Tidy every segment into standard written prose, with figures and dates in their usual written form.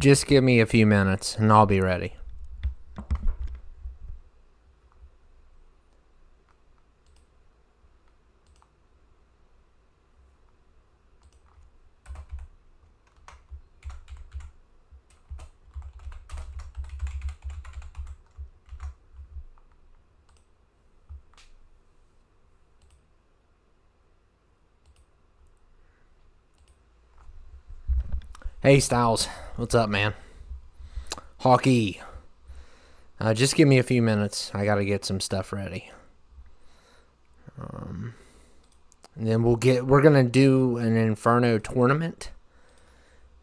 Just give me a few minutes and I'll be ready. Hey Styles, what's up, man? Hockey. Just give me a few minutes. I gotta get some stuff ready. And then we're gonna do an Inferno tournament,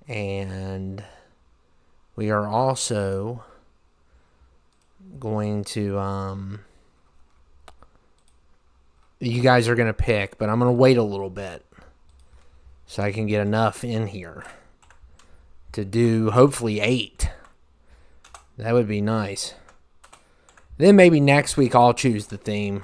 and we are also going to you guys are gonna pick, but I'm gonna wait a little bit so I can get enough in here to do hopefully 8. That would be nice. Then maybe next week I'll choose the theme.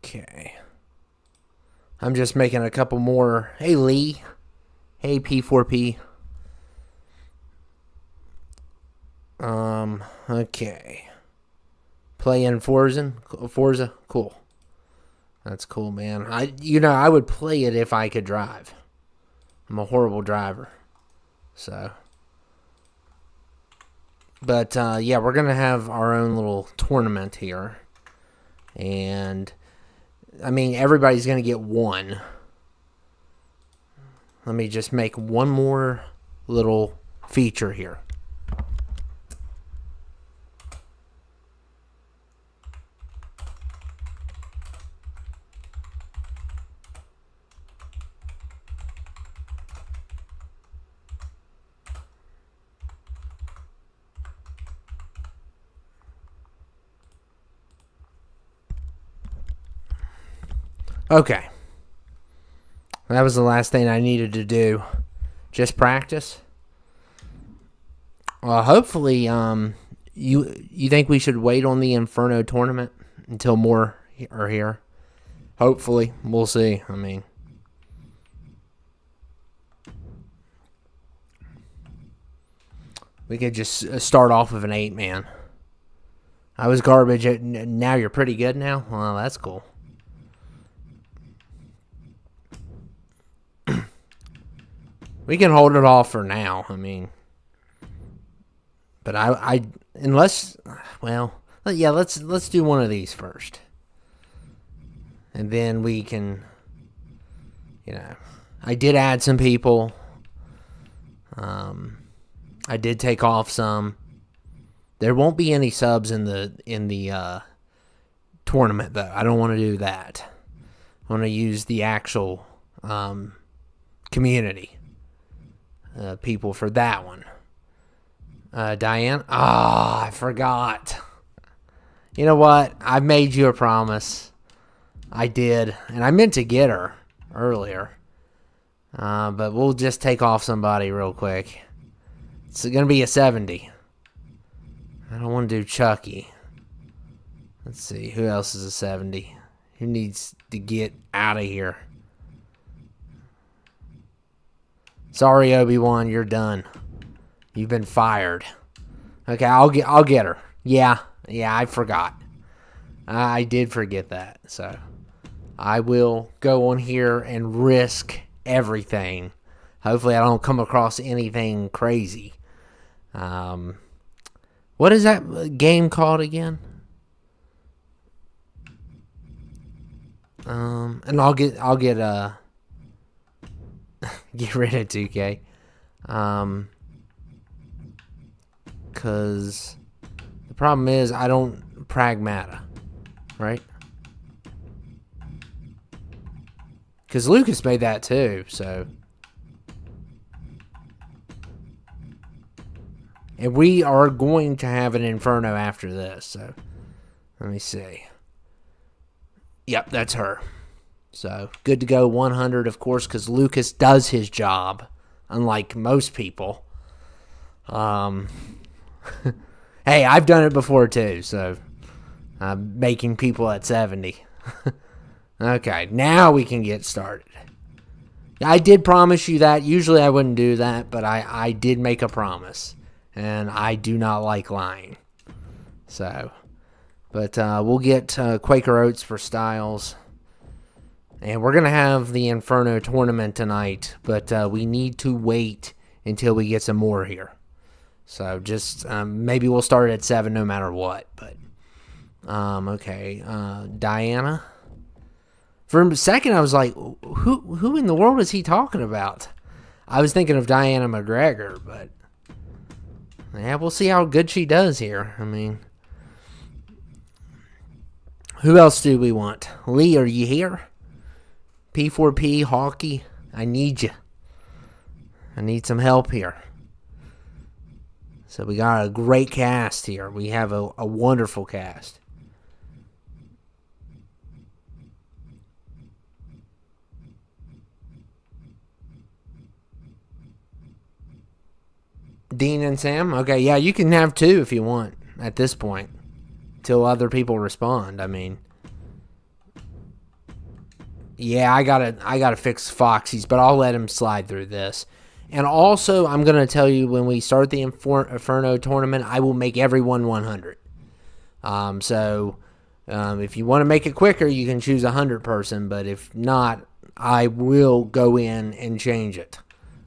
Okay. I'm just making a couple more. Hey, Lee. Hey, P4P. Okay. Playing Forza? Cool. That's cool, man. I would play it if I could drive. I'm a horrible driver. So. But, yeah, we're going to have our own little tournament here. And I mean, everybody's going to get one. Let me just make one more little feature here. Okay. That was the last thing I needed to do. Just practice. Hopefully, you think we should wait on the Inferno tournament until more are here? Hopefully. We'll see. I mean, we could just start off with an 8-man. I was garbage. Now you're pretty good now? Well, that's cool. We can hold it off for now. I mean, but unless, well, yeah, let's do one of these first, and then we can, I did add some people. I did take off some. There won't be any subs in the tournament though. I don't want to do that. I want to use the actual community. People for that one. Diane? I forgot. You know what? I made you a promise. I did. And I meant to get her earlier. But we'll just take off somebody real quick. It's going to be a 70. I don't want to do Chucky. Let's see. Who else is a 70? Who needs to get out of here? Sorry, Obi-Wan, you're done. You've been fired. Okay, I'll get her. Yeah, I forgot. I did forget that. So I will go on here and risk everything. Hopefully I don't come across anything crazy. What is that game called again? And I'll get get rid of 2K. Because the problem is I don't pragmata, right? Because Lucas made that too, so. And we are going to have an Inferno after this, so. Let me see. Yep, that's her. So, good to go 100, of course, because Lucas does his job, unlike most people. Hey, I've done it before, too, so I'm making people at 70. Okay, now we can get started. I did promise you that. Usually I wouldn't do that, but I did make a promise, and I do not like lying. So, but we'll get Quaker Oats for Styles. And we're going to have the Inferno tournament tonight, but we need to wait until we get some more here. So just maybe we'll start at 7 no matter what. But okay, Diana. For a second, I was like, who in the world is he talking about? I was thinking of Diana McGregor, but yeah, we'll see how good she does here. I mean, who else do we want? Lee, are you here? P4P, Hockey, I need you. I need some help here. So we got a great cast here. We have a wonderful cast. Dean and Sam? Okay, yeah, you can have 2 if you want at this point. Till other people respond, I mean. Yeah, I gotta fix Foxy's, but I'll let him slide through this. And also, I'm gonna tell you when we start the Inferno tournament, I will make everyone 100. If you want to make it quicker, you can choose 100 person. But if not, I will go in and change it.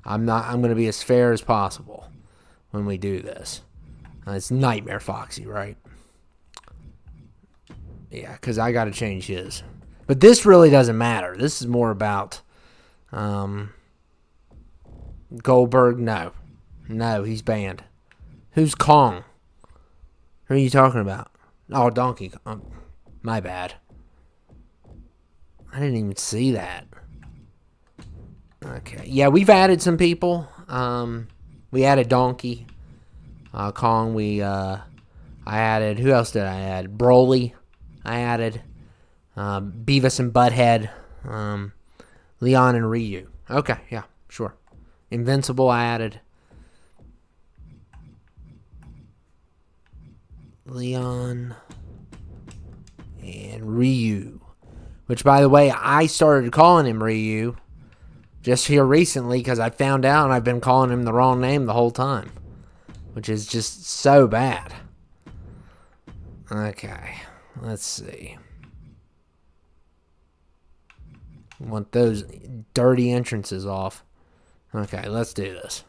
I'm gonna be as fair as possible when we do this. It's Nightmare Foxy, right? Yeah, because I gotta change his. But this really doesn't matter. This is more about Goldberg. No, he's banned. Who's Kong? Who are you talking about? Oh, Donkey Kong. My bad. I didn't even see that. Okay. Yeah, we've added some people. We added Donkey Kong. I added. Who else did I add? Broly. I added. Beavis and Butthead, Leon and Ryu. Okay, yeah, sure. Invincible, I added. Leon and Ryu. Which, by the way, I started calling him Ryu just here recently because I found out I've been calling him the wrong name the whole time. Which is just so bad. Okay, let's see. Want those dirty entrances off. Okay, let's do this.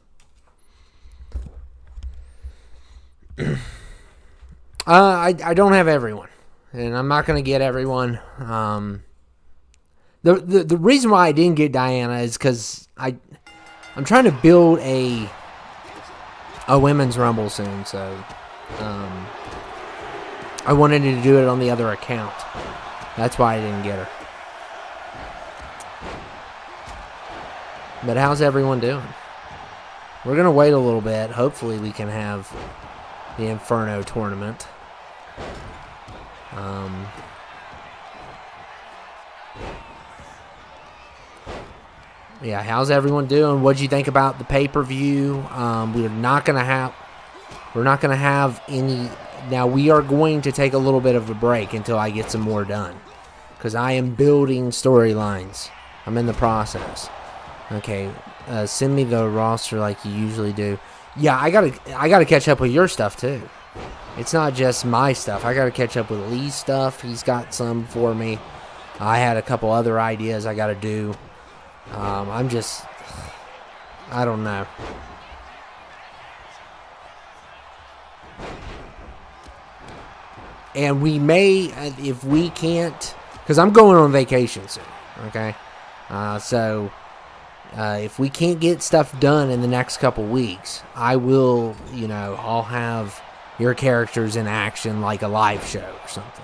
I don't have everyone, and I'm not going to get everyone. The reason why I didn't get Diana is because I'm trying to build a women's rumble soon, so I wanted to do it on the other account. That's why I didn't get her. But how's everyone doing? We're going to wait a little bit. Hopefully we can have the Inferno tournament. Yeah, how's everyone doing? What'd you think about the pay-per-view? We're not going to have any. Now we are going to take a little bit of a break until I get some more done, because I am building storylines. I'm in the process. Okay, send me the roster like you usually do. Yeah, I gotta catch up with your stuff too. It's not just my stuff. I gotta catch up with Lee's stuff. He's got some for me. I had a couple other ideas I gotta do. I don't know. And we may, if we can't, because I'm going on vacation soon. Okay, so. If we can't get stuff done in the next couple weeks, I will, I'll have your characters in action like a live show or something.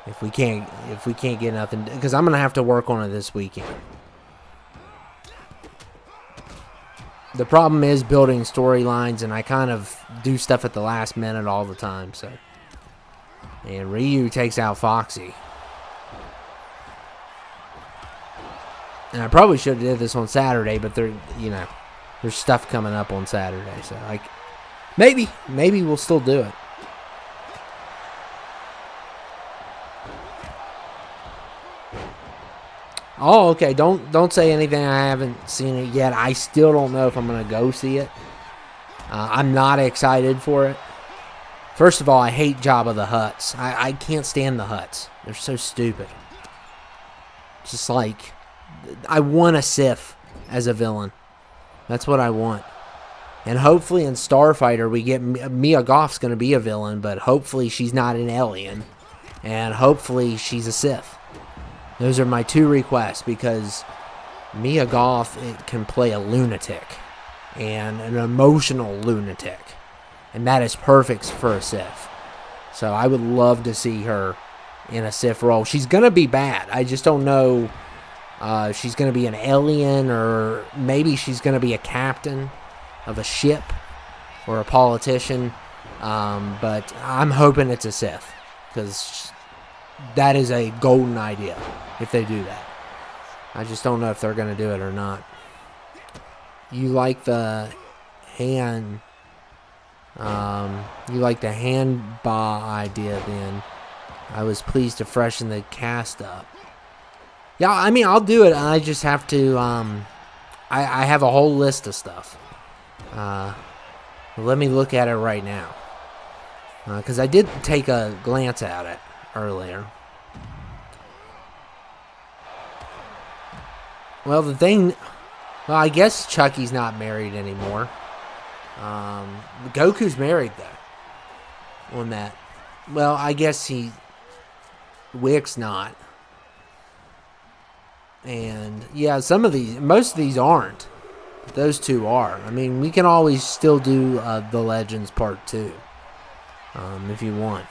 If we can't get nothing, because I'm going to have to work on it this weekend. The problem is building storylines, and I kind of do stuff at the last minute all the time, so. And Ryu takes out Foxy. And I probably should have did this on Saturday, but there's stuff coming up on Saturday. So, like, maybe we'll still do it. Oh, okay. Don't say anything. I haven't seen it yet. I still don't know if I'm going to go see it. I'm not excited for it. First of all, I hate Jabba the Hutts. I can't stand the Hutts. They're so stupid. Just like, I want a Sith as a villain. That's what I want. And hopefully in Starfighter we get Mia Goth's going to be a villain, but hopefully she's not an alien. And hopefully she's a Sith. Those are my 2 requests, because Mia Goth can play a lunatic. And an emotional lunatic. And that is perfect for a Sith. So I would love to see her in a Sith role. She's going to be bad. I just don't know. She's going to be an alien, or maybe she's going to be a captain of a ship or a politician. But I'm hoping it's a Sith, because that is a golden idea if they do that. I just don't know if they're going to do it or not. You like the hand... you like the hand bar idea then. I was pleased to freshen the cast up. Yeah, I mean, I'll do it. I just have to, I have a whole list of stuff. Let me look at it right now. Because I did take a glance at it earlier. Well, I guess Chucky's not married anymore. Goku's married, though, on that. Well, I guess Wick's not. And, yeah, most of these aren't. But those 2 are. I mean, we can always still do The Legends Part 2, if you want.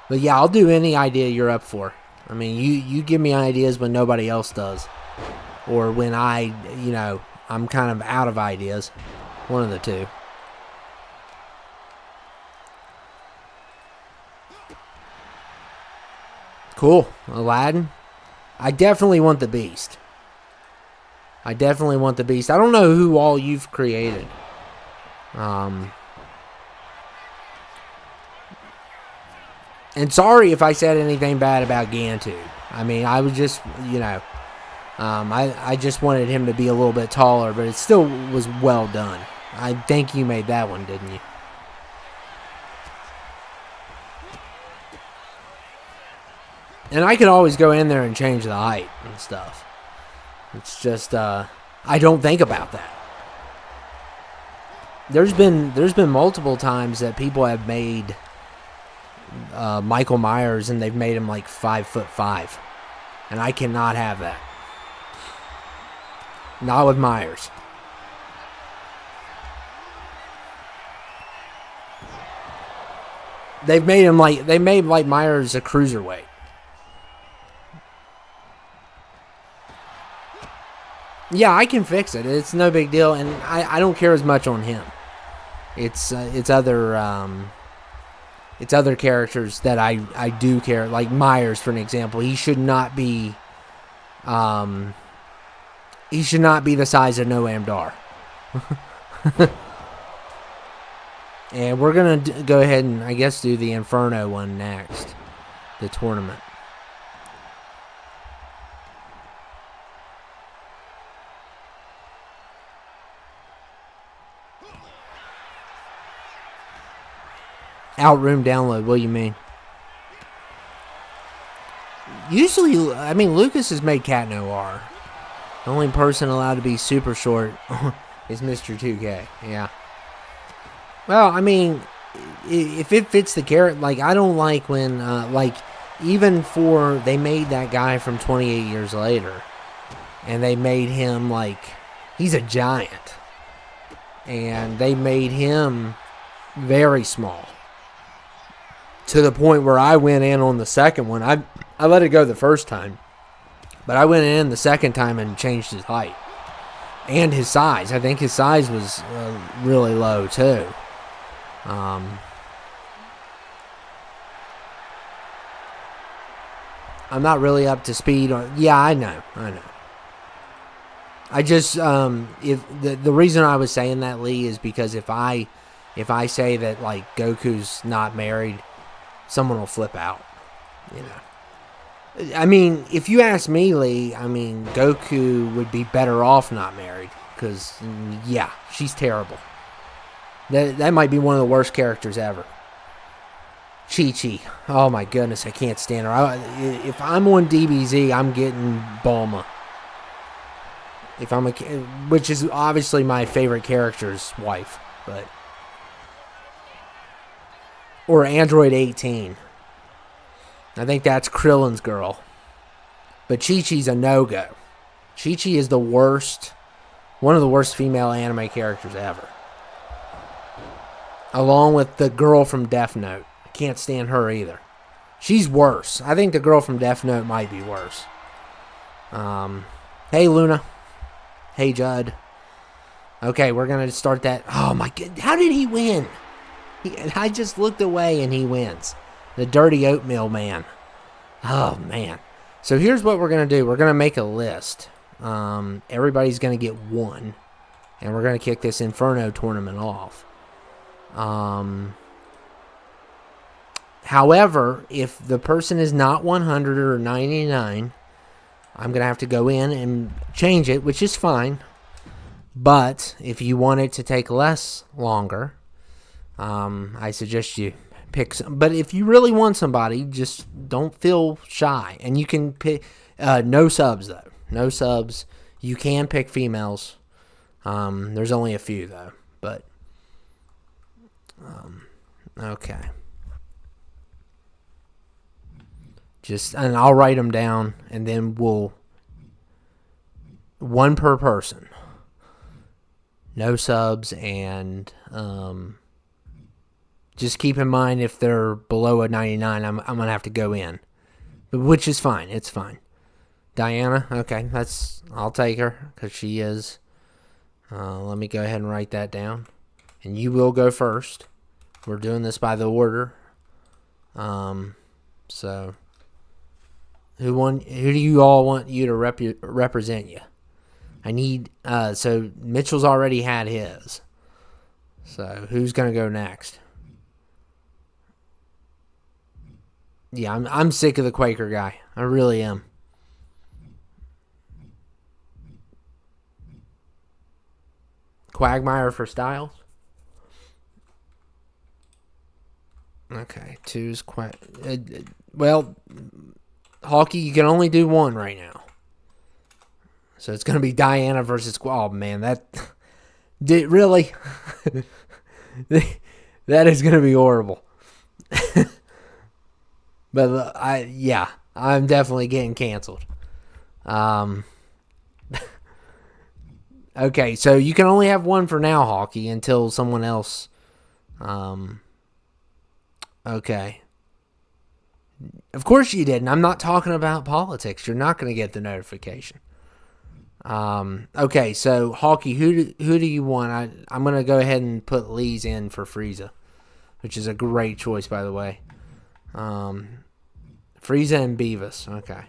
But yeah, I'll do any idea you're up for. I mean, you give me ideas when nobody else does. Or when I'm kind of out of ideas. One of the 2. Cool. Aladdin. I definitely want the Beast. I don't know who all you've created. And sorry if I said anything bad about Gantu. I mean, I was just, I just wanted him to be a little bit taller, but it still was well done. I think you made that one, didn't you? And I could always go in there and change the height and stuff. It's just, I don't think about that. There's been multiple times that people have made Michael Myers, and they've made him like 5'5", and I cannot have that. Not with Myers. They made Myers a cruiserweight. Yeah, I can fix it. It's no big deal, and I don't care as much on him. It's other characters that I do care. Like Myers, for an example, he should not be the size of Noam Dar. And we're gonna go ahead and I guess do the Inferno one next, the tournament. Outroom download, what do you mean? Usually, I mean, Lucas has made Cat Noir. The only person allowed to be super short is Mr. 2K, yeah. Well, I mean, if it fits the character, like, I don't like when, even they made that guy from 28 Years Later, and they made him, like, he's a giant. And they made him very small. To the point where I went in on the second one. I let it go the first time. But I went in the second time and changed his height. And his size. I think his size was really low, too. I'm not really up to speed on... Yeah, I know. I just... if the reason I was saying that, Lee, is because if I say that, like, Goku's not married, someone will flip out. You know. I mean, if you ask me, Lee, I mean, Goku would be better off not married. Because, yeah, she's terrible. That might be one of the worst characters ever. Chi-Chi. Oh, my goodness, I can't stand her. If I'm on DBZ, I'm getting Bulma. Which is obviously my favorite character's wife. Or Android 18. I think that's Krillin's girl. But Chi-Chi's a no-go. Chi-Chi is the worst, one of the worst female anime characters ever. Along with the girl from Death Note. I can't stand her either. She's worse. I think the girl from Death Note might be worse. Hey, Luna. Hey, Judd. Okay, we're going to start that. Oh, my God. How did he win? I just looked away and he wins. The dirty oatmeal man. Oh, man. So here's what we're going to do. We're going to make a list. Everybody's going to get one. And we're going to kick this Inferno tournament off. However, if the person is not 100 or 99, I'm going to have to go in and change it, which is fine. But if you want it to take longer, I suggest you pick some. But if you really want somebody, just don't feel shy. And you can pick no subs, though. No subs. You can pick females. There's only a few, though. But, okay. And I'll write them down, and then one per person. No subs, and just keep in mind if they're below a 99, I'm going to have to go in. Which is fine. It's fine. Diana, okay, I'll take her, because she is. Let me go ahead and write that down. And you will go first. We're doing this by the order. So... Who do you all want you to represent you? I need, so Mitchell's already had his. So who's going to go next? Yeah, I'm sick of the Quaker guy. I really am. Quagmire for Styles? Okay, two's well... Hawkeye, you can only do one right now. So it's going to be Diana versus... Oh, man, that... Really? That is going to be horrible. But, I'm definitely getting canceled. Okay, so you can only have one for now, Hawkeye, until someone else... Okay. Of course you didn't. I'm not talking about politics. You're not going to get the notification. Okay, so Hawkeye, who do you want? I'm going to go ahead and put Lee's in for Frieza, which is a great choice, by the way. Frieza and Beavis. Okay.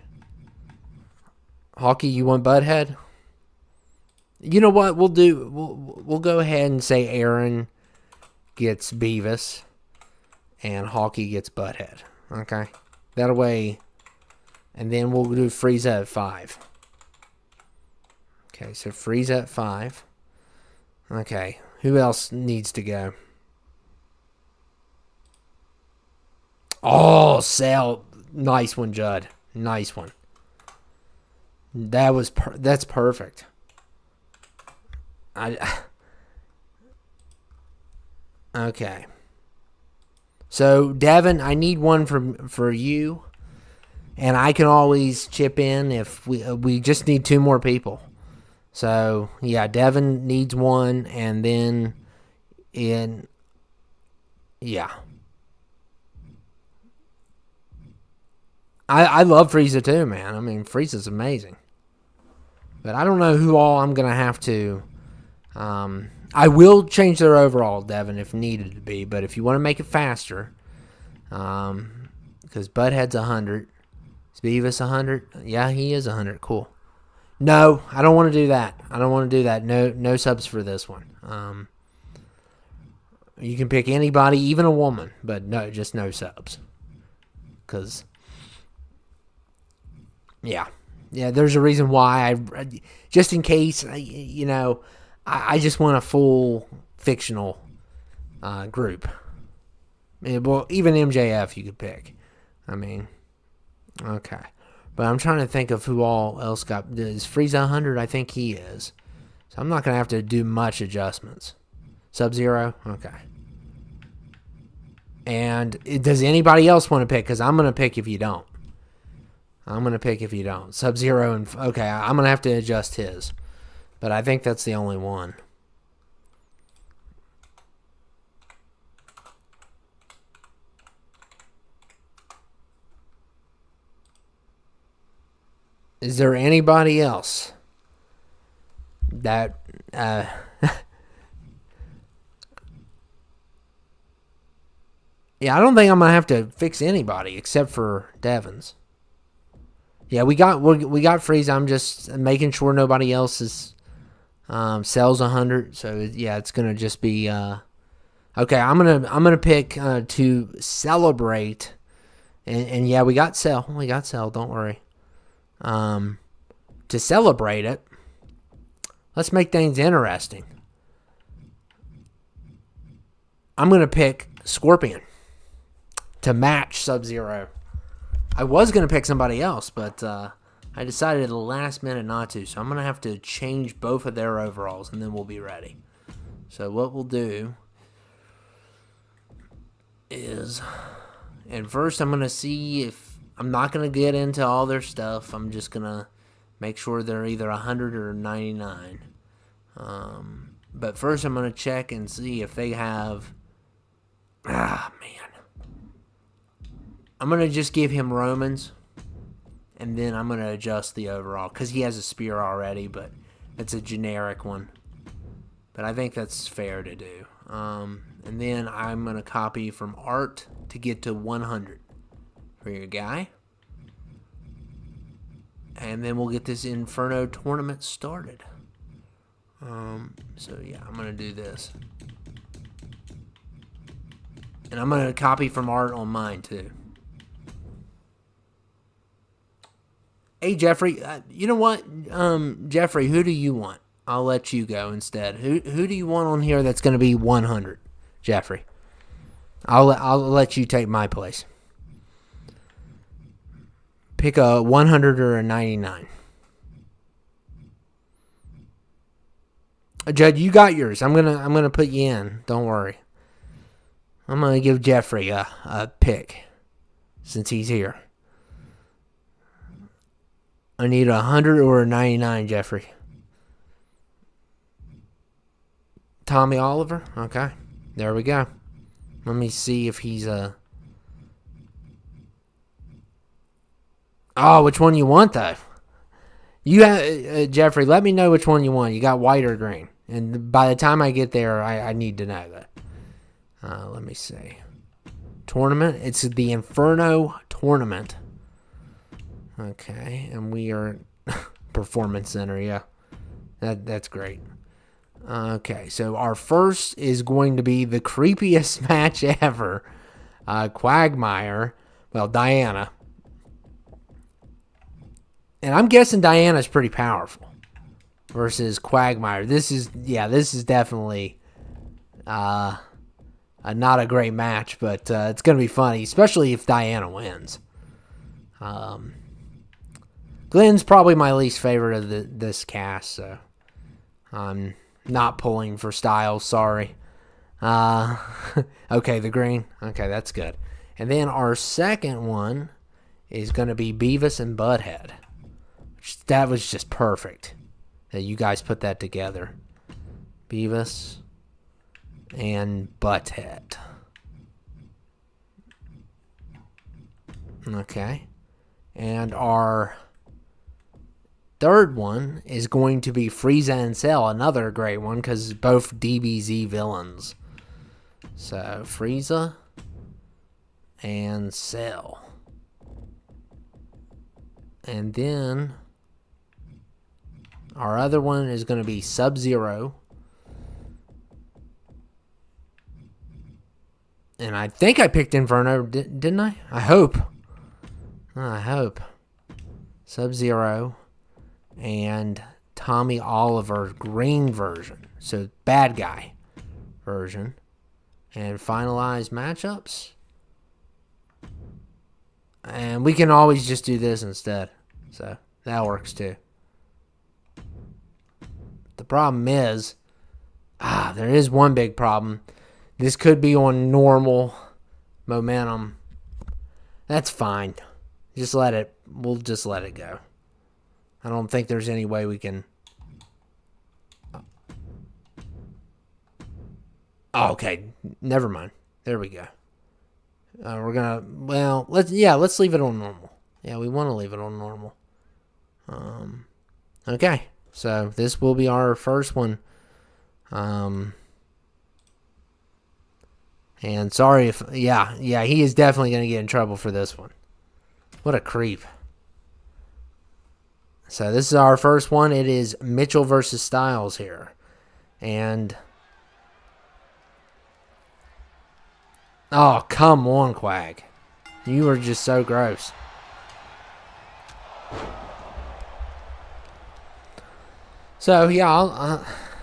Hawkeye, you want Butthead? You know what we'll do? We'll go ahead and say Aaron gets Beavis and Hawkeye gets Butthead. Okay, that way, and then we'll do Frieza at 5. Okay, so Frieza at 5. Okay, who else needs to go? Oh, Cell, nice one, Judd, nice one. That's perfect. Okay. So, Devin, I need one for you, and I can always chip in if we just need 2 more people. So, yeah, Devin needs one, and then yeah. I love Frieza too, man. I mean, Frieza's amazing. But I don't know who all I'm going to have to. I will change their overall, Devin, if needed to be. But if you want to make it faster, because Butthead's 100. Is Beavis 100? Yeah, he is 100. Cool. No, I don't want to do that. I don't want to do that. No subs for this one. You can pick anybody, even a woman, but no, just no subs. Because, yeah, there's a reason why. Just in case, I just want a full fictional group. Well, even MJF you could pick. I mean, okay. But I'm trying to think of who all else got. Is Frieza 100? I think he is. So I'm not going to have to do much adjustments. Sub-Zero? Okay. And does anybody else want to pick? Because I'm going to pick if you don't. Sub-Zero and... Okay, I'm going to have to adjust his. But I think that's the only one. Is there anybody else that... Yeah, I don't think I'm going to have to fix anybody except for Devin's. Yeah, we got Frieza. I'm just making sure nobody else is sells 100. So yeah, it's gonna just be okay. I'm gonna pick to celebrate, and yeah, we got Cell. Don't worry. To celebrate it, let's make things interesting. I'm gonna pick Scorpion to match Sub-Zero. I was going to pick somebody else, but I decided at the last minute not to. So I'm going to have to change both of their overalls, and then we'll be ready. So what we'll do is, and first I'm going to see if, I'm not going to get into all their stuff. I'm just going to make sure they're either 100 or 99. But first I'm going to check and see if they have, man. I'm going to just give him Romans, and then I'm going to adjust the overall, because he has a spear already, but it's a generic one. But I think that's fair to do. And then I'm going to copy from art to get to 100 for your guy. And then we'll get this Inferno tournament started. So yeah, I'm going to do this. And I'm going to copy from art on mine too. Hey, Jeffrey, you know what? Jeffrey, who do you want? I'll let you go instead. Who do you want on here that's going to be 100, Jeffrey? I'll let you take my place. Pick a 100 or a 99. Judd, you got yours. I'm gonna put you in. Don't worry. I'm gonna give Jeffrey a pick since he's here. I need a 100 or a 99, Jeffrey. Tommy Oliver? Okay. There we go. Let me see if he's a... Oh, which one you want, though? You have, Jeffrey, let me know which one you want. You got white or green. And by the time I get there, I need to know that. Let me see. Tournament? It's the Inferno Tournament. Okay, and we are Performance Center, yeah. That's great. Okay, so our first is going to be the creepiest match ever. Quagmire, Diana. And I'm guessing Diana's pretty powerful versus Quagmire. This is definitely not a great match, but it's going to be funny, especially if Diana wins. Glenn's probably my least favorite of this cast, so I'm not pulling for Styles, sorry. Okay, the green. Okay, that's good. And then our second one is going to be Beavis and Butthead. That was just perfect that you guys put that together. Beavis and Butthead. Okay. And our third one is going to be Frieza and Cell, another great one because both DBZ villains. So Frieza and Cell. And then our other one is going to be Sub-Zero. And I think I picked Inferno, didn't I? I hope. Sub-Zero and Tommy Oliver green version. So bad guy version. And finalize matchups. And we can always just do this instead. So that works too. The problem is, there is one big problem. This could be on normal momentum. That's fine. We'll just let it go. I don't think there's any way we can. Oh, okay. Never mind. There we go. We're gonna, let's leave it on normal. Yeah, we want to leave it on normal. Okay. So this will be our first one. And sorry if, he is definitely going to get in trouble for this one. What a creep. So this is our first one. It is Mitchell versus Styles here. And, oh, come on, Quag. You are just so gross. So,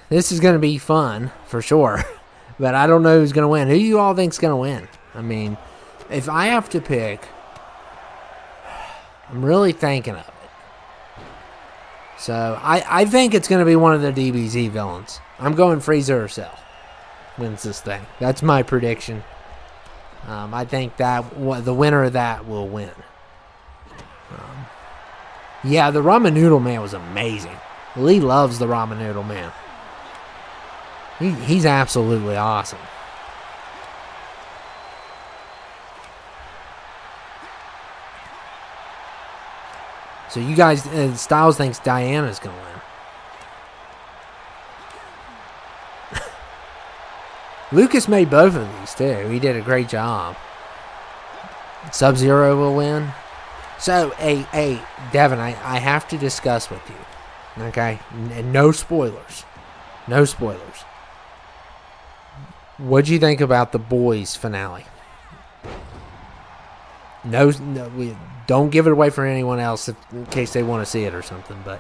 this is going to be fun, for sure. But I don't know who's going to win. Who do you all think's going to win? I mean, if I have to pick, I'm really thinking of it. So, I think it's going to be one of the DBZ villains. I'm going Frieza or Cell wins this thing. That's my prediction. I think that the winner of that will win. The Ramen Noodle Man was amazing. Lee loves the Ramen Noodle Man. He's absolutely awesome. So you guys, Styles thinks Diana's going to win. Lucas made both of these too. He did a great job. Sub-Zero will win. So, hey, Devin, I have to discuss with you. Okay? And no spoilers. No spoilers. What'd you think about the boys finale? No, we don't give it away for anyone else in case they want to see it or something, but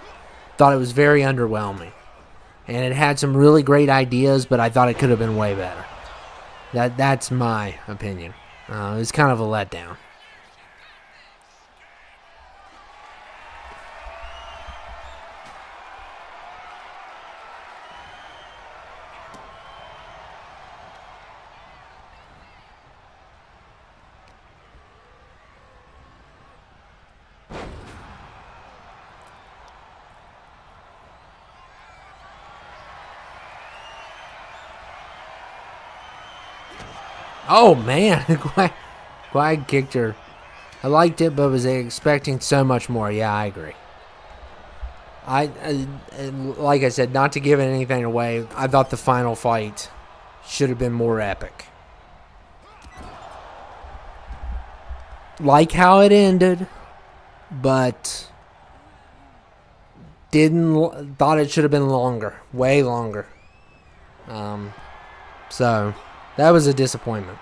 thought it was very underwhelming. And it had some really great ideas, but I thought it could have been way better. That's my opinion. It was kind of a letdown. Oh, man. Quag kicked her. I liked it, but was expecting so much more. Yeah, I agree. Like I said, not to give anything away, I thought the final fight should have been more epic. Like how it ended, but thought it should have been longer. Way longer. So that was a disappointment.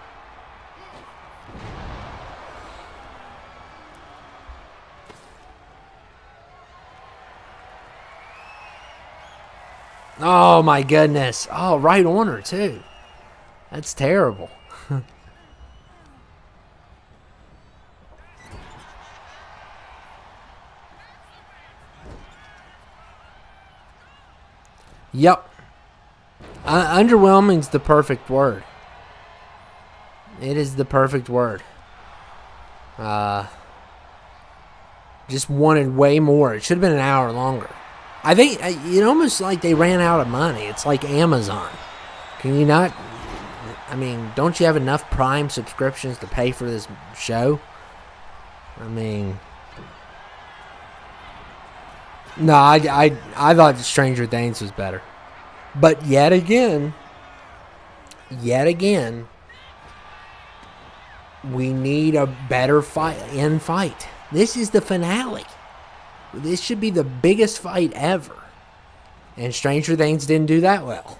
Oh, my goodness. Oh, right on her, too. That's terrible. Yep. Underwhelming's the perfect word. It is the perfect word. Just wanted way more. It should have been an hour longer. I think it almost like they ran out of money. It's like Amazon. Can you not? I mean, don't you have enough Prime subscriptions to pay for this show? I mean, No, I thought Stranger Things was better. But yet again, we need a better fight. This is the finale. This should be the biggest fight ever. And Stranger Things didn't do that well.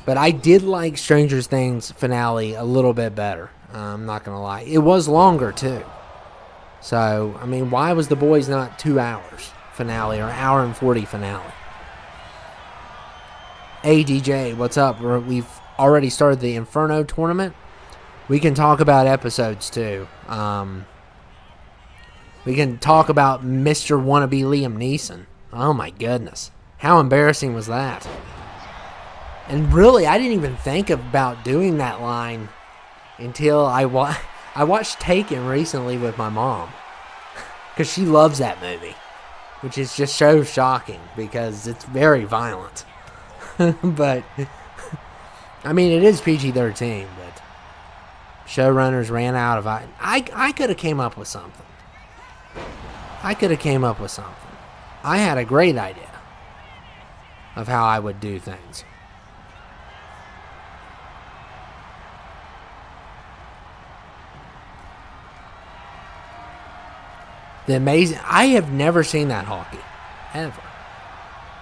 But I did like Stranger Things finale a little bit better. I'm not going to lie. It was longer, too. So, I mean, why was The Boys not 2 hours finale or hour and 40 finale? Hey, DJ, what's up? We've already started the Inferno tournament. We can talk about episodes, too. We can talk about Mr. Wannabe Liam Neeson. Oh, my goodness. How embarrassing was that? And really, I didn't even think about doing that line until I watched Taken recently with my mom. Because she loves that movie. Which is just so shocking because it's very violent. But, I mean, it is PG-13, but showrunners ran out of... I could have came up with something. I had a great idea of how I would do things. I have never seen that hockey, ever.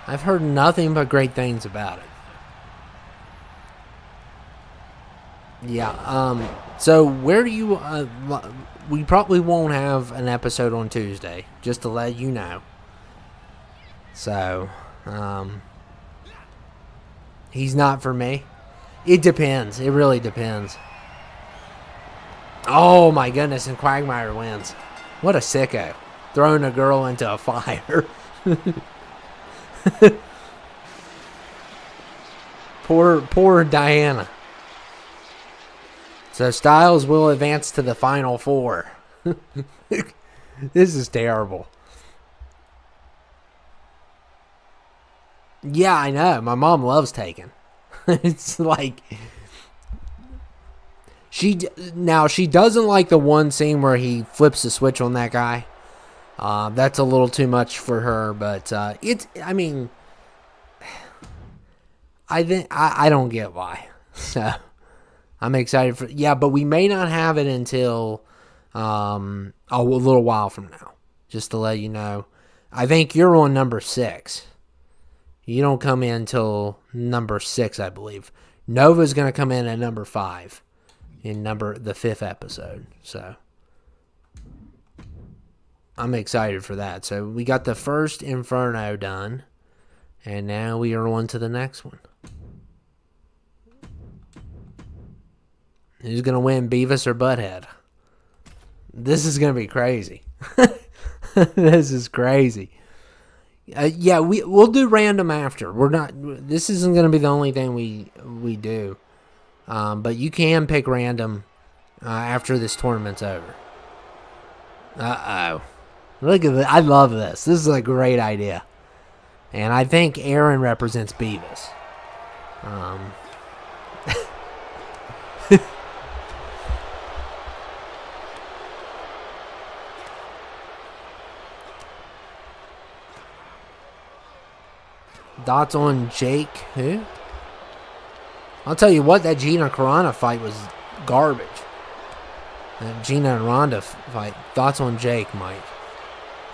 I've heard nothing but great things about it. Yeah, so where do you, we probably won't have an episode on Tuesday, just to let you know. So, he's not for me. It depends. It really depends. Oh my goodness, and Quagmire wins. What a sicko. Throwing a girl into a fire. Poor Diana. So Styles will advance to the Final Four. This is terrible. Yeah, I know. My mom loves Taken. It's like... She doesn't like the one scene where he flips the switch on that guy. That's a little too much for her, but I don't get why. So I'm excited for... Yeah, but we may not have it until a little while from now. Just to let you know. I think you're on number 6. You don't come in until number 6, I believe. Nova's going to come in at number 5 in the 5th episode. So I'm excited for that. So we got the first Inferno done, and now we are on to the next one. Who's going to win, Beavis or Butthead? This is going to be crazy. This is crazy. Yeah, we'll do random after. This isn't going to be the only thing we do. But you can pick random after this tournament's over. Uh-oh. Look at this. I love this. This is a great idea. And I think Aaron represents Beavis. Dots on Jake. Who? I'll tell you what, that Gina Carano fight was garbage. That Gina and Ronda fight. Thoughts on Jake, Mike?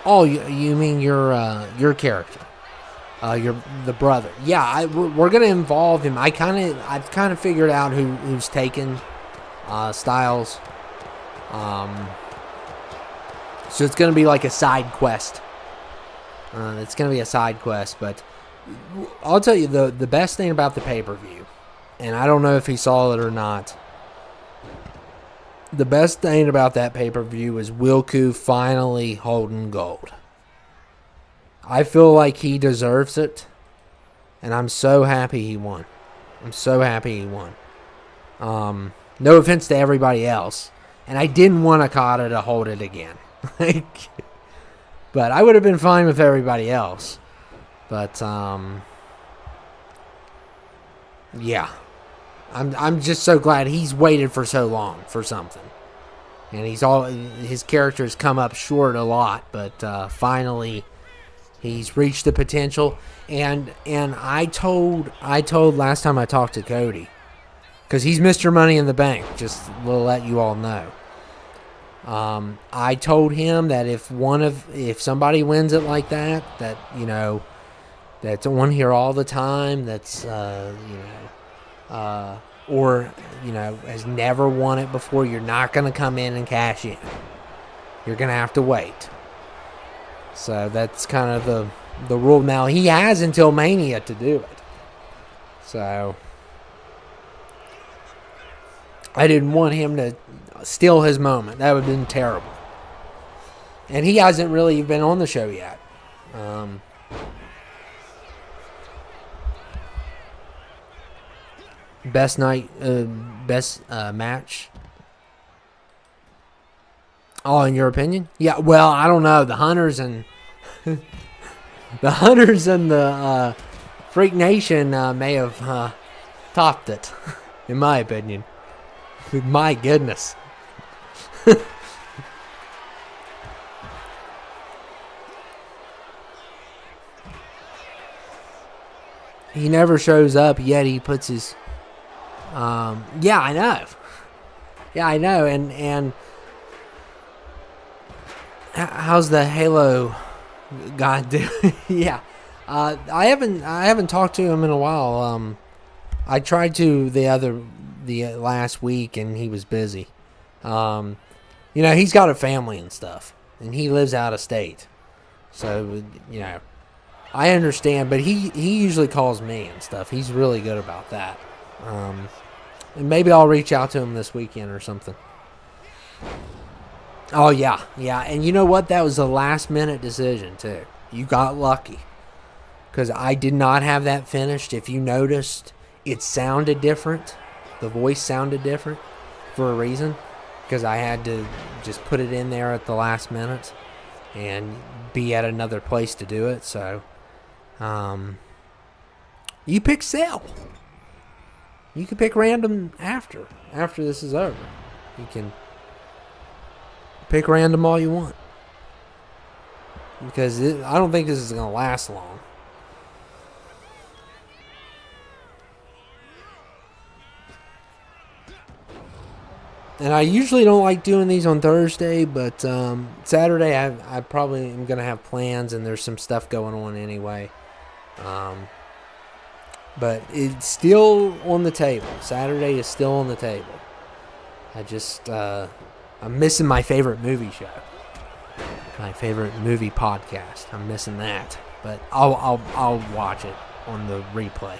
Oh, you mean your character? The brother. Yeah, we're gonna involve him. I've kind of figured out who's taken Styles. So it's gonna be like a side quest. It's gonna be a side quest, but I'll tell you the best thing about the pay-per-view, and I don't know if he saw it or not. The best thing about that pay-per-view is Wilku finally holding gold. I feel like he deserves it, and I'm so happy he won. No offense to everybody else, and I didn't want Okada to hold it again. But I would have been fine with everybody else. But yeah, I'm just so glad he's waited for so long for something, and his character's come up short a lot, but finally He's reached the potential, and I told last time I talked to Cody, because he's Mr. Money in the Bank. Just to let you all know. I told him that if somebody wins it like that, that's on here all the time, that's or has never won it before, you're not going to come in and cash in. You're going to have to wait. So that's kind of the rule. Now, he has until Mania to do it. So I didn't want him to steal his moment. That would have been terrible. And he hasn't really been on the show yet. Best match. Oh, in your opinion? Yeah, well, I don't know. The Hunters and the Freak Nation may have topped it, in my opinion. My goodness. He never shows up, yet he puts his... yeah, I know. Yeah, I know. And how's the Halo guy doing? Yeah. I haven't talked to him in a while. I tried to the last week, and he was busy. He's got a family and stuff, and he lives out of state. So, I understand, but he usually calls me and stuff. He's really good about that. And maybe I'll reach out to him this weekend or something. Oh, yeah. And you know what? That was a last-minute decision, too. You got lucky. Because I did not have that finished. If you noticed, it sounded different. The voice sounded different for a reason. Because I had to just put it in there at the last minute and be at another place to do it. So, you pick sell. You can pick random after this is over. You can pick random all you want. Because I don't think this is going to last long. And I usually don't like doing these on Thursday, but Saturday I probably am going to have plans, and there's some stuff going on anyway. But it's still on the table. Saturday is still on the table. I'm missing my favorite movie show. My favorite movie podcast. I'm missing that. But I'll watch it on the replay.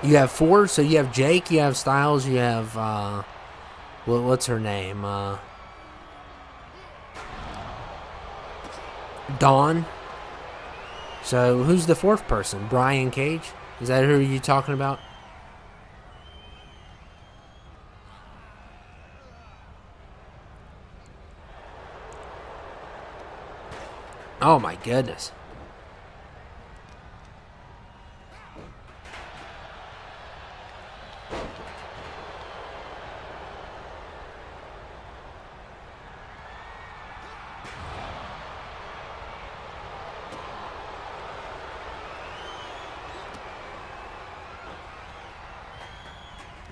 You have 4, so you have Jake, you have Styles, you have what's her name? Dawn. So who's the 4th person? Brian Cage? Is that who you're talking about? Oh my goodness.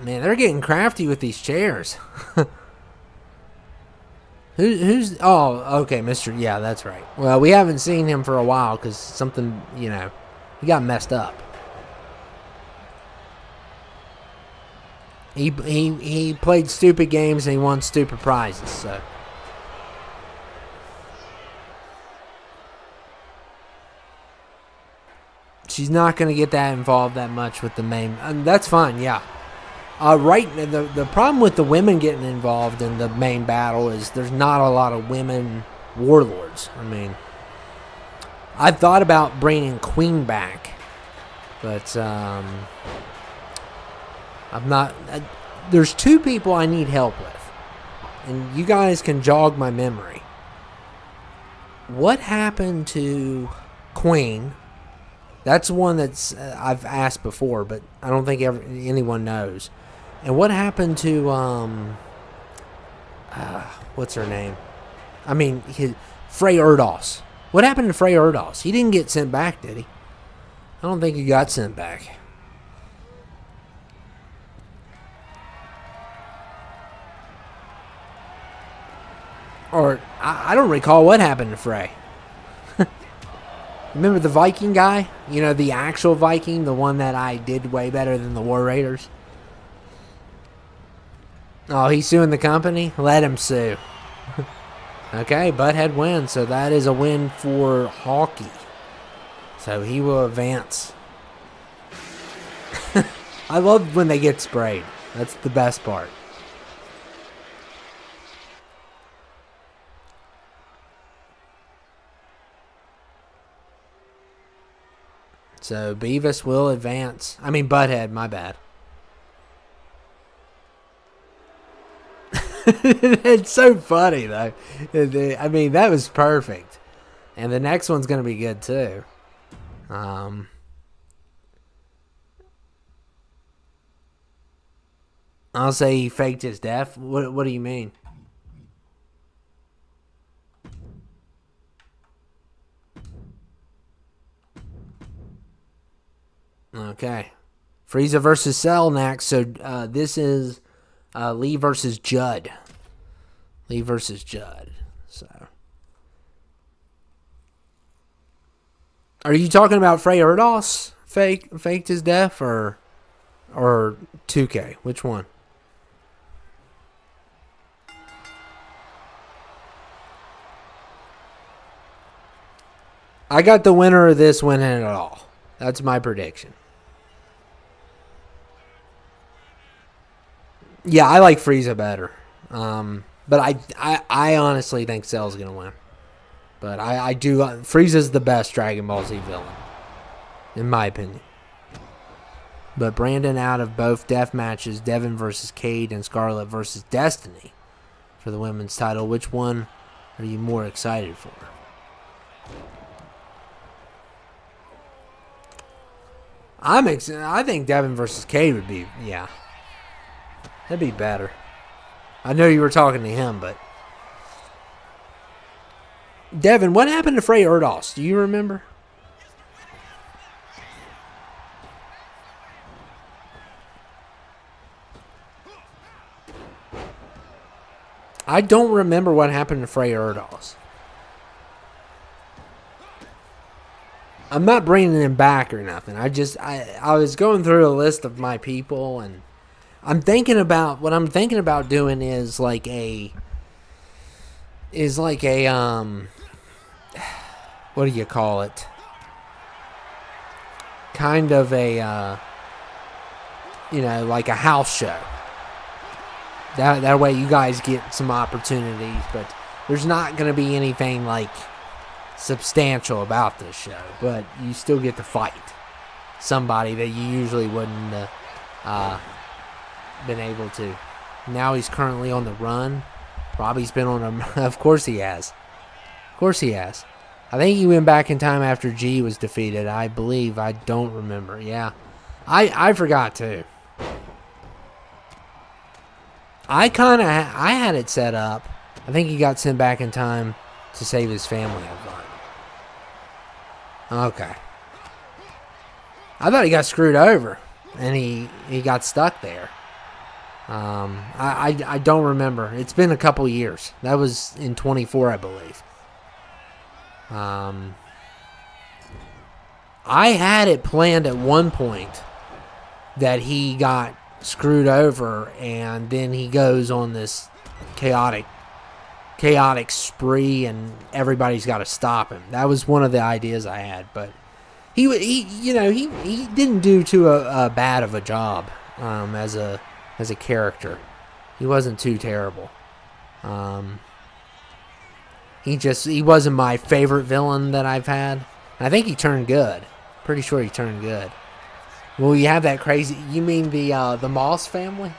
Man, they're getting crafty with these chairs. Who's... Oh, okay, Mr. Yeah, that's right. Well, we haven't seen him for a while because something, he got messed up. He played stupid games and he won stupid prizes, so... She's not going to get that involved that much with the main... that's fine, yeah. The problem with the women getting involved in the main battle is there's not a lot of women warlords. I mean, I thought about bringing Queen back, but I'm not. There's 2 people I need help with, and you guys can jog my memory. What happened to Queen? That's one that's I've asked before, but I don't think anyone knows. And what happened to what's her name? I mean, Frey Erdos. What happened to Frey Erdos? He didn't get sent back, did he? I don't think he got sent back. Or, I don't recall what happened to Frey. Remember the Viking guy? You know, the actual Viking, the one that I did way better than the War Raiders? Oh, he's suing the company? Let him sue. Okay, Butthead wins, so that is a win for Hawkeye. So he will advance. I love when they get sprayed. That's the best part. So Beavis will advance. I mean, Butthead, my bad. It's so funny, though. I mean, that was perfect. And the next one's going to be good, too. I'll say he faked his death. What do you mean? Okay. Frieza versus Cell next. So this is Lee versus Judd. Lee versus Judd. So, are you talking about Frey Erdos faked his death or 2K? Which one? I got the winner of this winning it all. That's my prediction. Yeah, I like Frieza better. But I honestly think Cell's going to win. But I do. Frieza's the best Dragon Ball Z villain, in my opinion. But Brandon out of both death matches, Devin versus Cade and Scarlett versus Destiny for the women's title. Which one are you more excited for? I think Devin versus Cade would be, yeah. That'd be better. I know you were talking to him, but Devin, what happened to Frey Erdos? Do you remember? I don't remember what happened to Frey Erdos. I'm not bringing him back or nothing. I was going through a list of my people, and I'm thinking about what I'm thinking about doing is like a what do you call it? Kind of a like a house show. That way you guys get some opportunities, but there's not going to be anything like substantial about this show, but you still get to fight somebody that you usually wouldn't been able to. Now he's currently on the run. Robbie's been on a... Of course he has. Of course he has. I think he went back in time after G was defeated. I believe. I don't remember. Yeah. I forgot too. I had it set up. I think he got sent back in time to save his family, I thought. Okay. I thought he got screwed over, and he got stuck there. I don't remember. It's been a couple years. That was in 24, I believe. I had it planned at one point that he got screwed over, and then he goes on this chaotic spree, and everybody's got to stop him. That was one of the ideas I had, but he didn't do too bad of a job as a character. He wasn't too terrible. He wasn't my favorite villain that I've had. I think he turned good. Pretty sure he turned good. Well, you have that crazy... You mean the Moss family?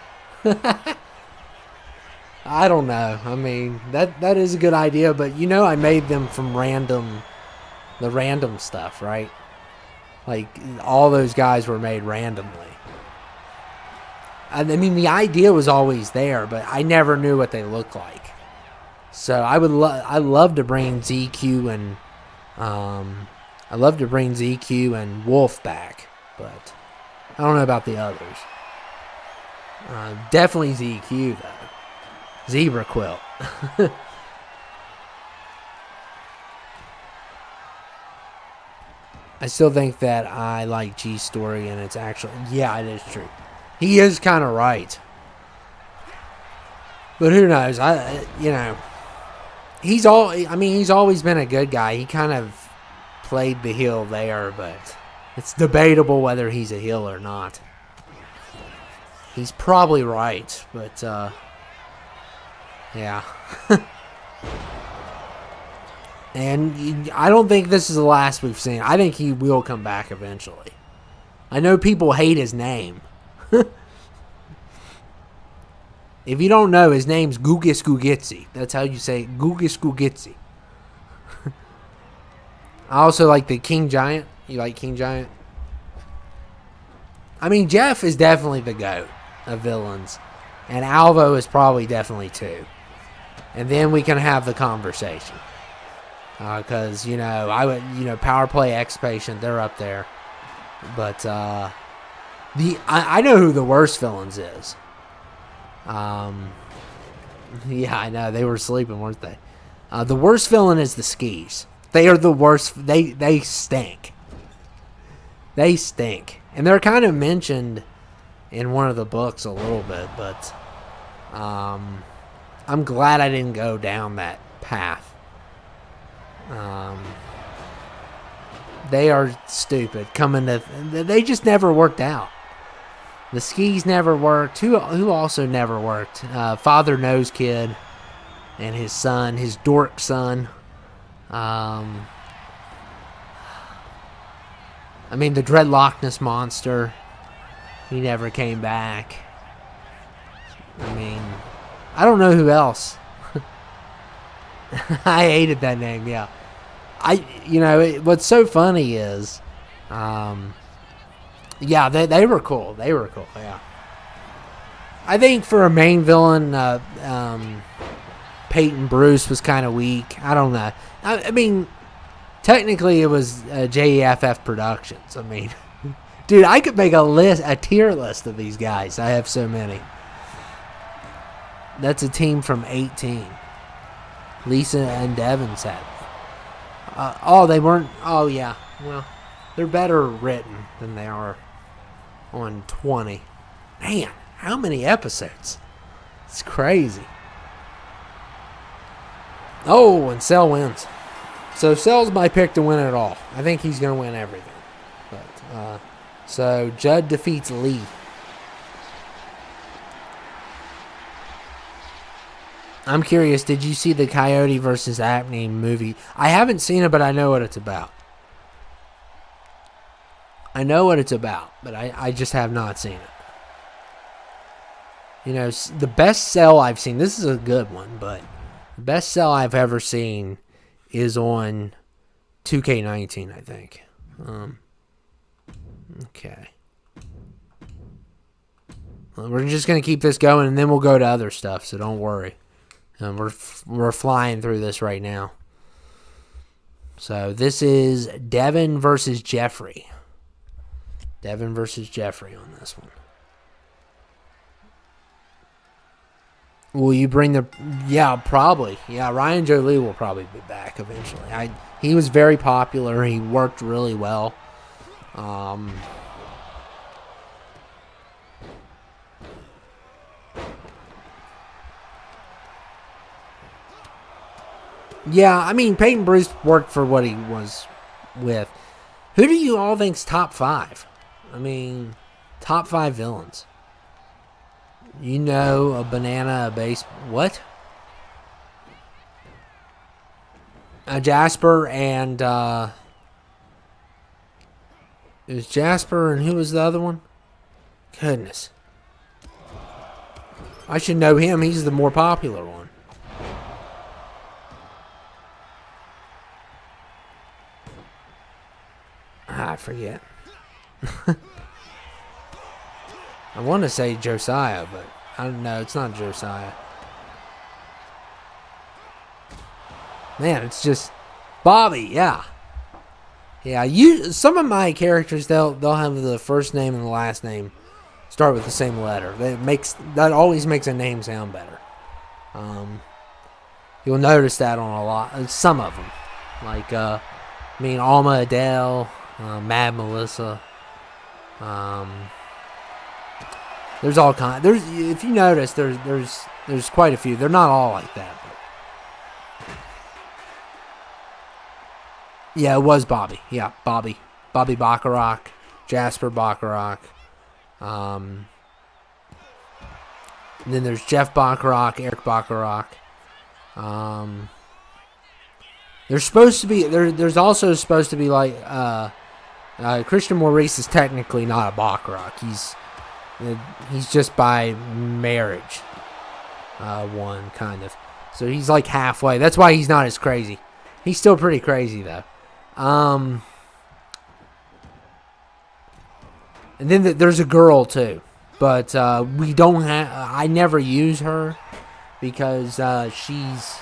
I don't know. I mean, that is a good idea, but I made them from the random stuff, right? Like, all those guys were made randomly. I mean, the idea was always there, but I never knew what they looked like. So I love to bring ZQ and Wolf back, but I don't know about the others. Definitely ZQ though. Zebra Quilt. I still think that I like G's story, and it's actually, yeah, it is true. He is kind of right. But who knows? He's always been a good guy. He kind of played the heel there, but it's debatable whether he's a heel or not. He's probably right, but yeah. And I don't think this is the last we've seen. I think he will come back eventually. I know people hate his name. If you don't know, his name's Gugus Gugitsi. That's how you say it. Gugus Gugitsi. I also like the King Giant. You like King Giant? I mean, Jeff is definitely the GOAT of villains. And Alvo is probably definitely too. And then we can have the conversation. Because, Power Play, X-Patient, they're up there. But I know who the worst villains is. Yeah, I know. They were sleeping, weren't they? The worst villain is the Skis. They are the worst. They stink. They stink. And they're kind of mentioned in one of the books a little bit, but I'm glad I didn't go down that path. They are stupid. They just never worked out. The Skis never worked. Who also never worked? Father Nose Kid and his son, his dork son. The Dreadlock Ness Monster. He never came back. I don't know who else. I hated that name, yeah. What's so funny is, yeah, they were cool. They were cool, yeah. I think for a main villain, Peyton Bruce was kind of weak. I don't know. Technically it was JEFF Productions. Dude, I could make a tier list of these guys. I have so many. That's a team from 18. Lisa and Devin said. They weren't. Oh, yeah. Well, they're better written than they are on 20. Man, how many episodes? It's crazy. Oh, and Cell wins. So Cell's my pick to win it all. I think he's going to win everything. But so Judd defeats Lee. I'm curious, did you see the Coyote versus Acme movie? I haven't seen it, but I know what it's about. But I just have not seen it. The best Cell I've seen, this is a good one, but the best Cell I've ever seen is on 2K19, I think. Okay. Well, we're just going to keep this going, and then we'll go to other stuff, so don't worry. We're flying through this right now. So this is Devin versus Jeffrey. Devin versus Jeffrey on this one. Will you bring the... Yeah, probably. Yeah, Ryan Jolie will probably be back eventually. He was very popular. He worked really well. Yeah, Peyton Bruce worked for what he was with. Who do you all think's top 5? Top 5 villains. A banana, a base... What? Jasper and... it was Jasper, and who was the other one? Goodness. I should know him. He's the more popular one. I forget. I want to say Josiah, but I don't know. It's not Josiah. Man, it's just Bobby. Yeah. Yeah, some of my characters they'll have the first name and the last name start with the same letter. That always makes a name sound better. You'll notice that on a lot, some of them, like Alma Adele, Mad Melissa. There's all kind. If you notice, there's quite a few. They're not all like that. Yeah, it was Bobby. Yeah, Bobby Bacharach, Jasper Bacharach. And then there's Jeff Bacharach, Eric Bacharach. There's supposed to be there's also supposed to be like Christian Maurice is technically not a Bacharach. He's just by marriage, one kind of. So he's like halfway. That's why he's not as crazy. He's still pretty crazy though. And then there's a girl too, but we don't have. I never use her because she's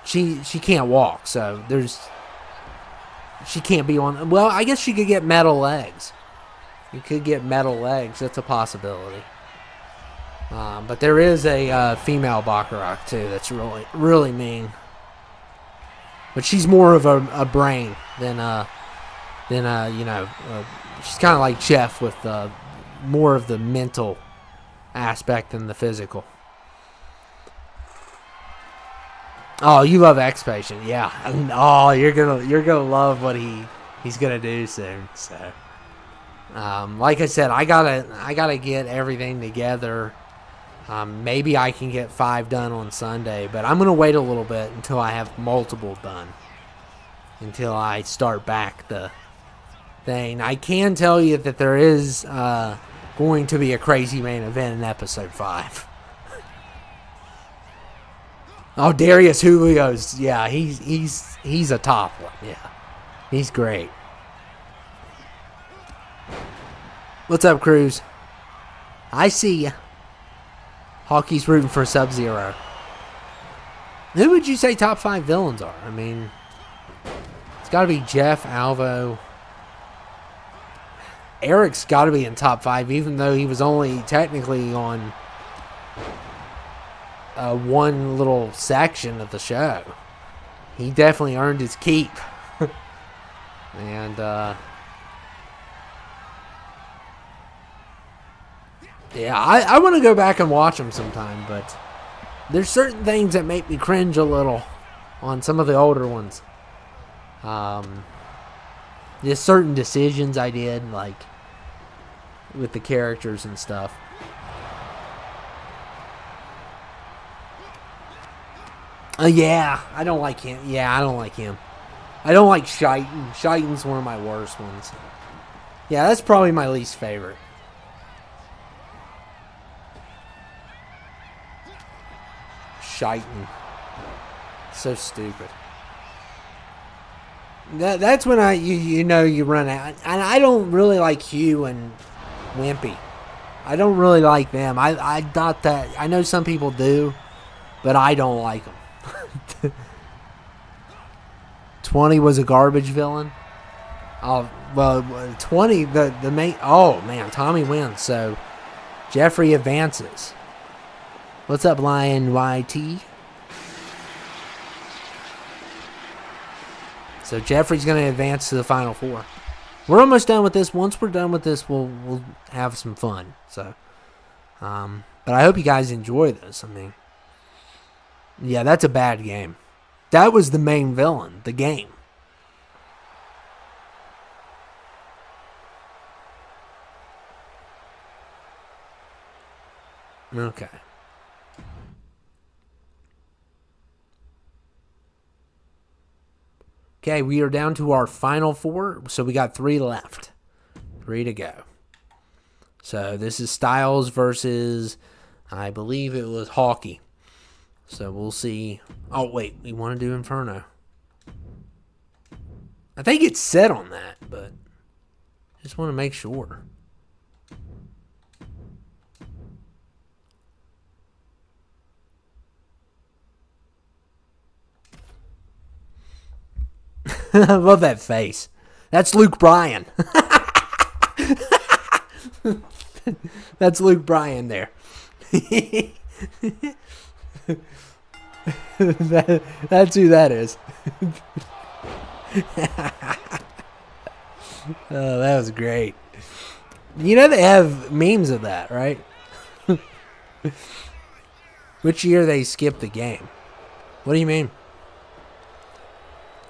she can't walk, so she can't be on. Well, I guess she could get metal legs. You could get metal legs. That's a possibility. But there is a female Bacharach too that's really, really mean. But she's more of a brain than she's kind of like Jeff with more of the mental aspect than the physical. Oh, you love X-Patient, yeah. Oh, you're gonna love what he's gonna do soon. So, like I said, I gotta get everything together. Maybe I can get 5 done on Sunday, but I'm going to wait a little bit until I have multiple done. Until I start back the thing. I can tell you that there is going to be a crazy main event in episode 5. Oh, Darius Julio's, yeah, he's a top one, yeah. He's great. What's up, Cruz? I see ya. Hockey's rooting for Sub-Zero. Who would you say top 5 villains are? I mean, it's got to be Jeff, Alvo. Eric's got to be in top 5, even though he was only technically on one little section of the show. He definitely earned his keep. And, yeah, I want to go back and watch them sometime, but there's certain things that make me cringe a little on some of the older ones. There's certain decisions I did, like with the characters and stuff. Yeah, I don't like him. Yeah, I don't like him. I don't like Shighton. Shighton's one of my worst ones. Yeah, that's probably my least favorite. Shighton. So stupid. That's when you run out. And I don't really like Hugh and Wimpy. I don't really like them. I thought that. I know some people do, but I don't like them. 20 was a garbage villain. Oh, well, 20 the main. Oh man, Tommy wins. So Jeffrey advances. What's up, Lion YT? So Jeffrey's going to advance to the Final 4. We're almost done with this. Once we're done with this, we'll have some fun. So, but I hope you guys enjoy this. I mean, yeah, that's a bad game. That was the main villain, the game. Okay. Okay, we are down to our final 4, so we got 3 left. 3 to go. So this is Styles versus, I believe it was Hawkey. So we'll see. Oh, wait, we want to do Inferno. I think it's set on that, but just want to make sure. I love that face. That's Luke Bryan. That's Luke Bryan there. That's who that is. Oh, that was great. You know they have memes of that, right? Which year they skipped the game? What do you mean?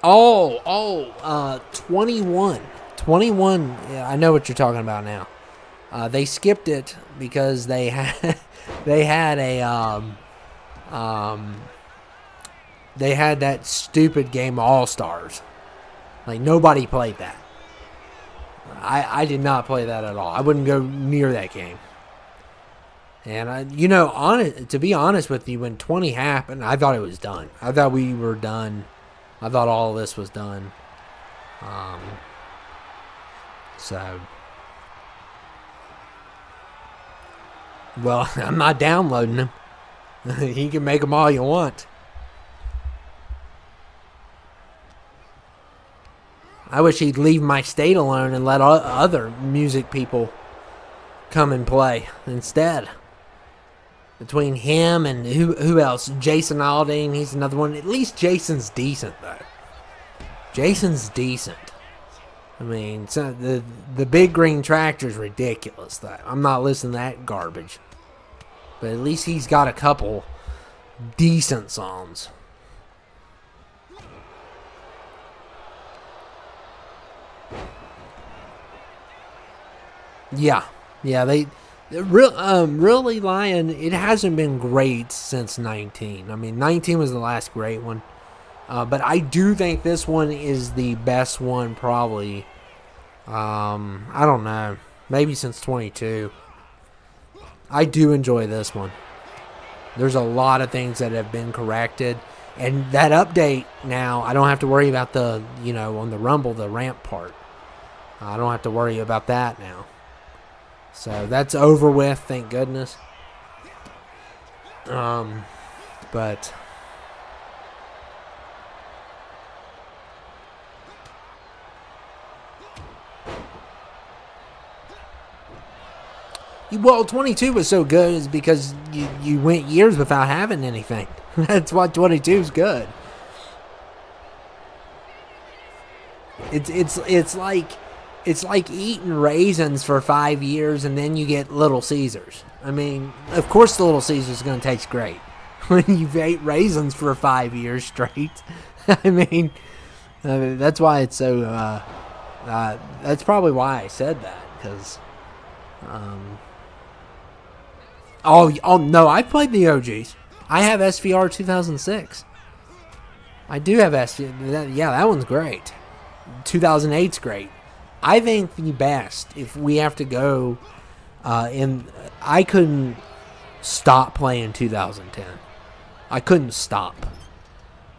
21. 21, yeah, I know what you're talking about now. They skipped it because they had that stupid game All Stars. Like nobody played that. I did not play that at all. I wouldn't go near that game. And to be honest with you, when 20 happened, I thought it was done. I thought we were done. I thought all of this was done. So, well, I'm not downloading them. You can make them all you want. I wish he'd leave my state alone and let other music people come and play instead. Between him and who else? Jason Aldean, he's another one. At least Jason's decent, though. Jason's decent. I mean, so the Big Green Tractor's ridiculous, though. I'm not listening to that garbage. But at least he's got a couple decent songs. Yeah, really, Lion, it hasn't been great since 19. I mean, 19 was the last great one. But I do think this one is the best one, probably. I don't know. Maybe since 22. I do enjoy this one. There's a lot of things that have been corrected. And that update now, I don't have to worry about on the Rumble, the ramp part. I don't have to worry about that now. So that's over with, thank goodness. But well, 22 was so good is because you went years without having anything. That's why 22 is good. It's like eating raisins for 5 years and then you get Little Caesars. I mean, of course the Little Caesars is going to taste great when you've ate raisins for 5 years straight. I mean, that's why it's so. That's probably why I said that, because. Oh no! I played the OGs. I have SVR 2006. I do have SVR. Yeah, that one's great. 2008's great. I think the best, if we have to go, I couldn't stop playing 2010. I couldn't stop.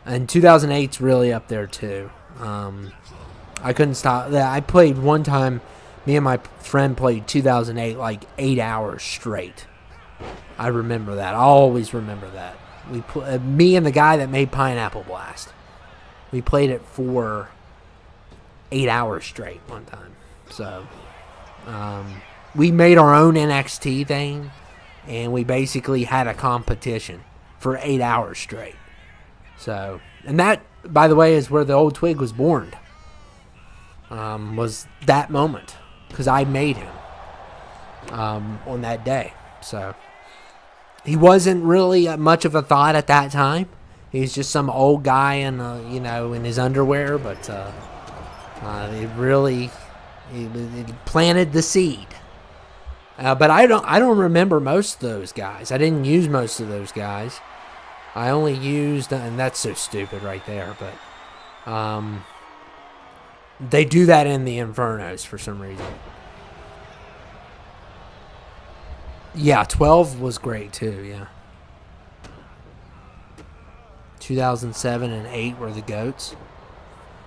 And 2008's really up there too. I couldn't stop. I played one time, me and my friend played 2008 like 8 hours straight. I remember that. I always remember that. Me and the guy that made Pineapple Blast. We played it for 8 hours straight one time. So, we made our own NXT thing, and we basically had a competition for 8 hours straight. So, and that, by the way, is where the old Twig was born. Was that moment, because I made him on that day. So, he wasn't really much of a thought at that time. He's just some old guy in his underwear, but it planted the seed. But I don't remember most of those guys. I didn't use most of those guys. I only used, and that's so stupid right there, but they do that in the Infernos for some reason. Yeah, 12 was great too, yeah. 2007 and 8 were the GOATs.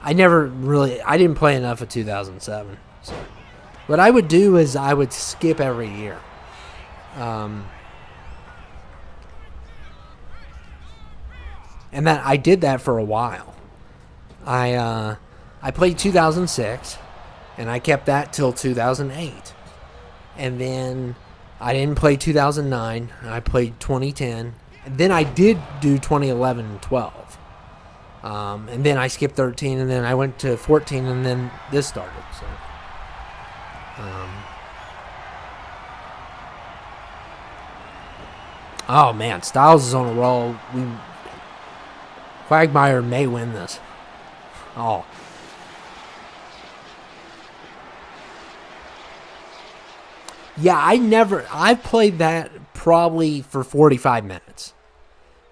I didn't play enough of 2007. So what I would do is I would skip every year. And that I did that for a while. I I played 2006, and I kept that till 2008. And then I didn't play 2009. I played 2010. And then I did do 2011 and 12. And then I skipped 13, and then I went to 14, and then this started. So, oh man, Styles is on a roll. Quagmire may win this. Oh. Yeah, I've played that probably for 45 minutes.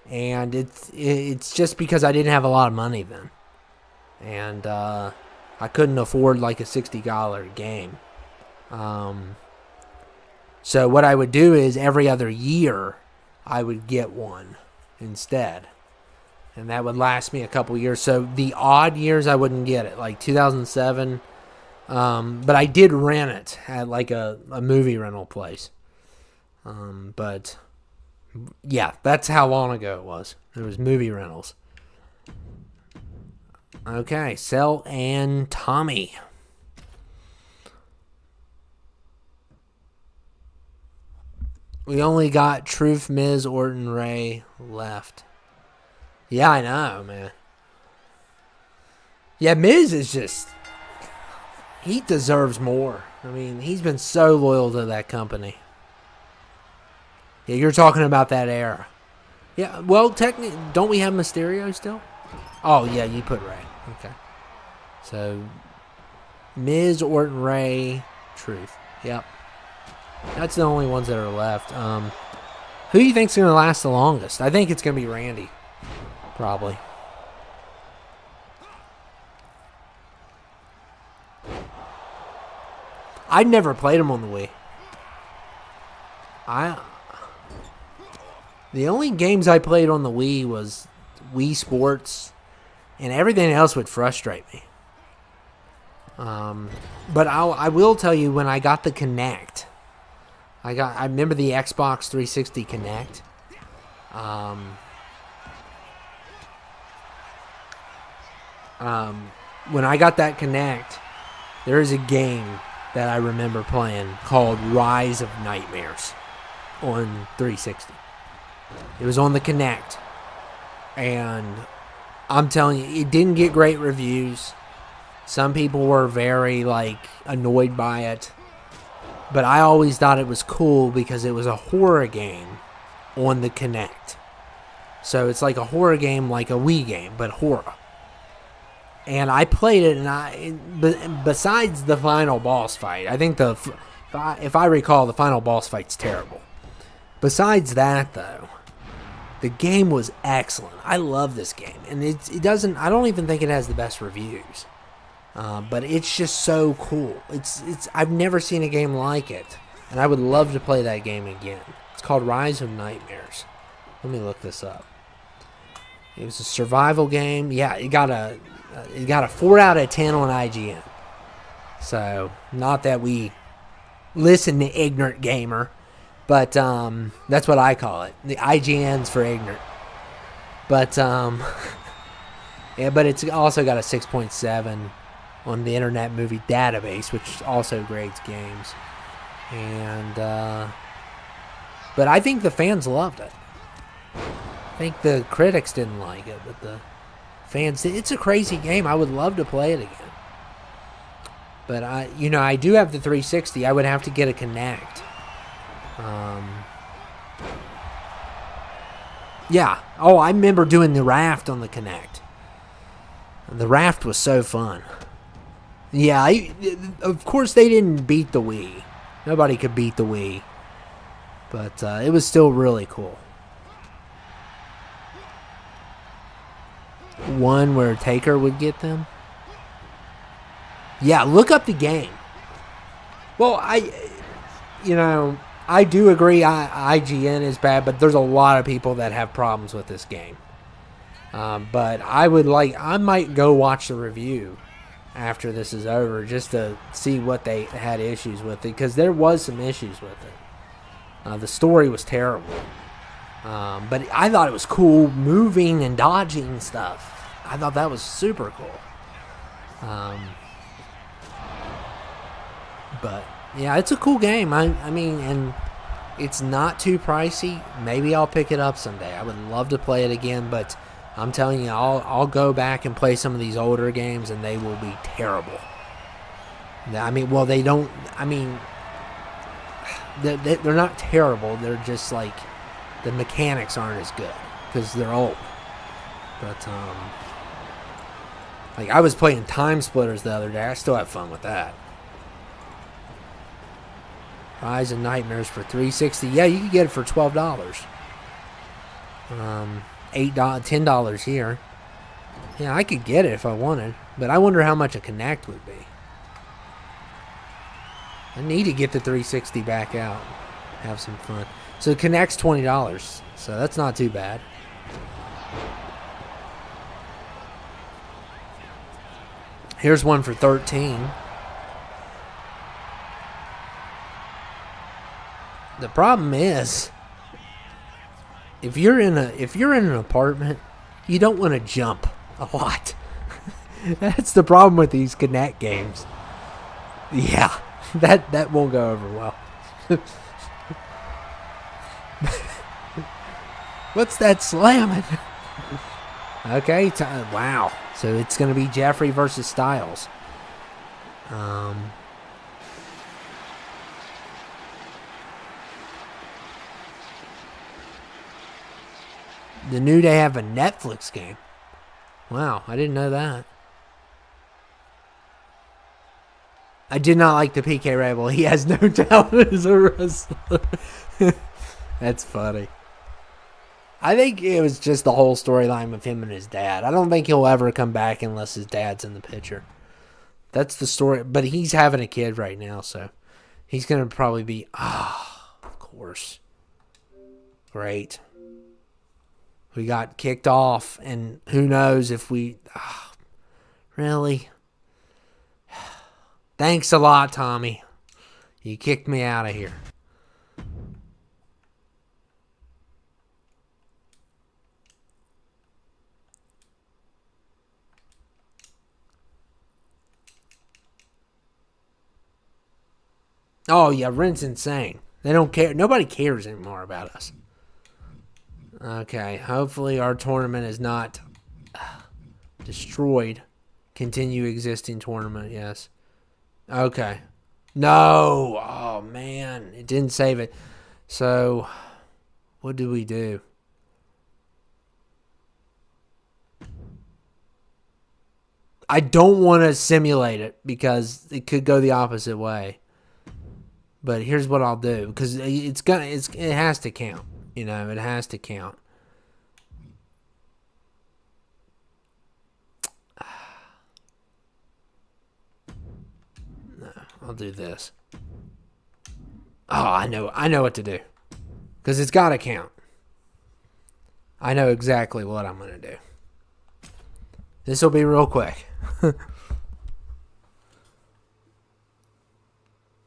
And it's just because I didn't have a lot of money then. And I couldn't afford like a $60 game. So what I would do is every other year I would get one instead. And that would last me a couple years. So the odd years I wouldn't get it, like 2007. But I did rent it at like a movie rental place. But yeah, that's how long ago it was. It was movie rentals. Okay, Cell and Tommy. We only got Truth, Miz, Orton, Ray left. Yeah, I know, man. Yeah, Miz is just... he deserves more. I mean, he's been so loyal to that company. Yeah, you're talking about that era. Yeah, well, technically, don't we have Mysterio still? Oh, yeah, you put Ray. Okay. So, Miz, Orton, Ray, Truth. Yep. That's the only ones that are left. Who do you think's going to last the longest? I think it's going to be Randy. Probably. I'd never played him on the Wii. The only games I played on the Wii was Wii Sports, and everything else would frustrate me. But I will tell you, when I got the Kinect, I remember the Xbox 360 Kinect. When I got that Kinect, there is a game that I remember playing called Rise of Nightmares on 360. It was on the Kinect, and I'm telling you, it didn't get great reviews. Some people were very annoyed by it, but I always thought it was cool because it was a horror game on the Kinect. So it's like a horror game, like a Wii game, but horror. And I played it, and besides the final boss fight, I think if I recall, the final boss fight's terrible. Besides that, though, the game was excellent. I love this game, and it doesn't. I don't even think it has the best reviews, but it's just so cool. I've never seen a game like it, and I would love to play that game again. It's called Rise of Nightmares. Let me look this up. It was a survival game. Yeah, it got a 4 out of 10 on IGN. So, not that we listen to Ignorant Gamer, but that's what I call it. The IGN's for ignorant. But yeah, but it's also got a 6.7 on the Internet Movie Database, which also grades games. And but I think the fans loved it. I think the critics didn't like it, but the fans, it's a crazy game. I would love to play it again. But I do have the 360. I would have to get a Kinect. Yeah. Oh, I remember doing the raft on the Kinect. The raft was so fun. Yeah, of course they didn't beat the Wii. Nobody could beat the Wii. But it was still really cool. One where Taker would get them. Yeah, look up the game. Well, I do agree IGN is bad, but there's a lot of people that have problems with this game. But I might go watch the review after this is over just to see what they had issues with it, because there was some issues with it. The story was terrible. But I thought it was cool moving and dodging stuff. I thought that was super cool. But yeah, it's a cool game. I mean, and it's not too pricey. Maybe I'll pick it up someday. I would love to play it again, but I'm telling you, I'll go back and play some of these older games, and they will be terrible. I mean, well, they don't. I mean, they're not terrible. They're just like the mechanics aren't as good because they're old. But like I was playing Time Splitters the other day. I still have fun with that. Rise of Nightmares for $360. Yeah, you can get it for $12. $8, $10 here. Yeah, I could get it if I wanted, but I wonder how much a Kinect would be. I need to get the 360 back out, have some fun. So Kinect's $20, so that's not too bad. Here's one for $13. The problem is, if you're in an apartment, you don't want to jump a lot. That's the problem with these Kinect games. Yeah, that won't go over well. What's that slamming? Okay, wow. So it's going to be Jeffrey versus Styles. The New Day have a Netflix game. Wow, I didn't know that. I did not like the PK Rebel. He has no talent as a wrestler. That's funny. I think it was just the whole storyline with him and his dad. I don't think he'll ever come back unless his dad's in the picture. That's the story. But he's having a kid right now, so he's going to probably be... of course. Great. We got kicked off, and who knows if we... really? Thanks a lot, Tommy. You kicked me out of here. Oh, yeah, Ren's insane. They don't care. Nobody cares anymore about us. Okay, hopefully our tournament is not destroyed. Continue existing tournament, yes. Okay. No! Oh, man. It didn't save it. So, what do we do? I don't want to simulate it because it could go the opposite way. But here's what I'll do, because it has to count. You know, it has to count. No, I'll do this. Oh, I know what to do. Because it's got to count. I know exactly what I'm going to do. This will be real quick.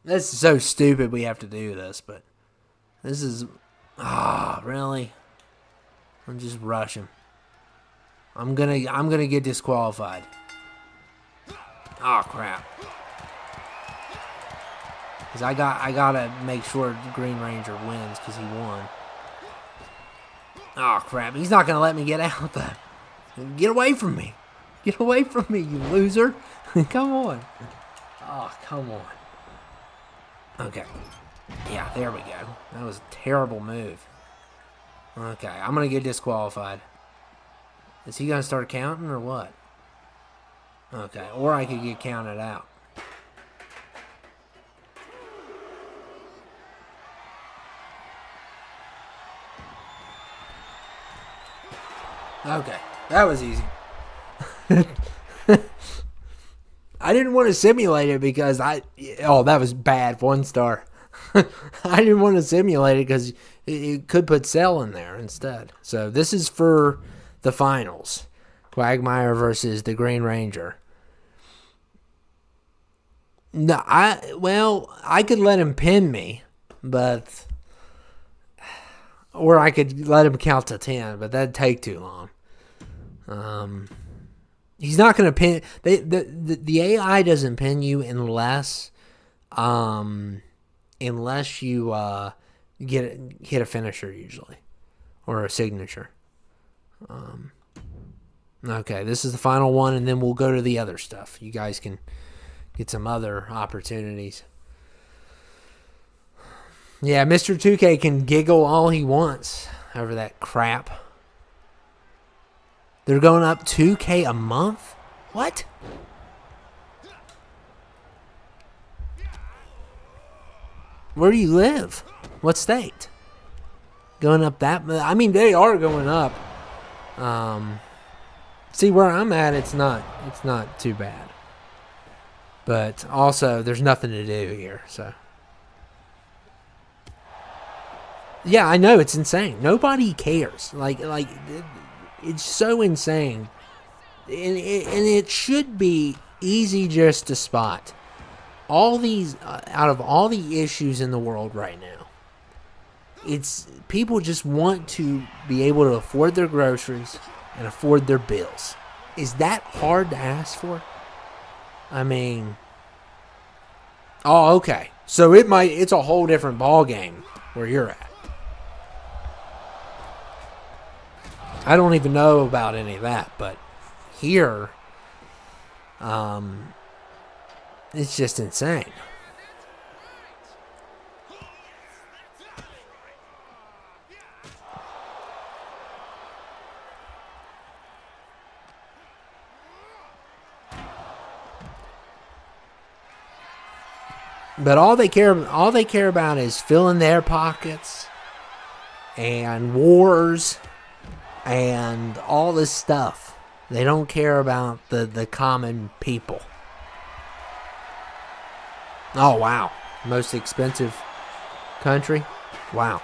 This is so stupid we have to do this, but this is... really? I'm just rushing. I'm gonna get disqualified. Oh crap. Cause I gotta make sure the Green Ranger wins because he won. Oh crap, he's not gonna let me get out though. Get away from me. Get away from me, you loser. Come on. Oh, come on. Okay. Yeah, there we go. That was a terrible move. Okay, I'm going to get disqualified. Is he going to start counting or what? Okay, or I could get counted out. Okay, that was easy. I didn't want to simulate it because that was bad. 1 star. I didn't want to simulate it because it could put Cell in there instead. So this is for the finals. Quagmire versus the Green Ranger. No, I could let him pin me, but... Or I could let him count to 10, but that'd take too long. He's not going to pin. The AI doesn't pin you unless you hit a finisher usually, or a signature. Okay, this is the final one, and then we'll go to the other stuff. You guys can get some other opportunities. Yeah, Mr. 2K can giggle all he wants over that crap. They're going up 2K a month? What? Where do you live? What state? Going up that much? I mean, they are going up. See, where I'm at, it's not too bad. But also, there's nothing to do here, so. Yeah, I know, it's insane. Nobody cares. Like it's so insane. And it should be easy just to spot. All these, out of all the issues in the world right now, it's people just want to be able to afford their groceries and afford their bills. Is that hard to ask for? I mean, oh, okay. So it's a whole different ball game where you're at. I don't even know about any of that, but here, it's just insane. But all they care about is filling their pockets and wars and all this stuff. They don't care about the common people. Oh, wow. Most expensive country? Wow.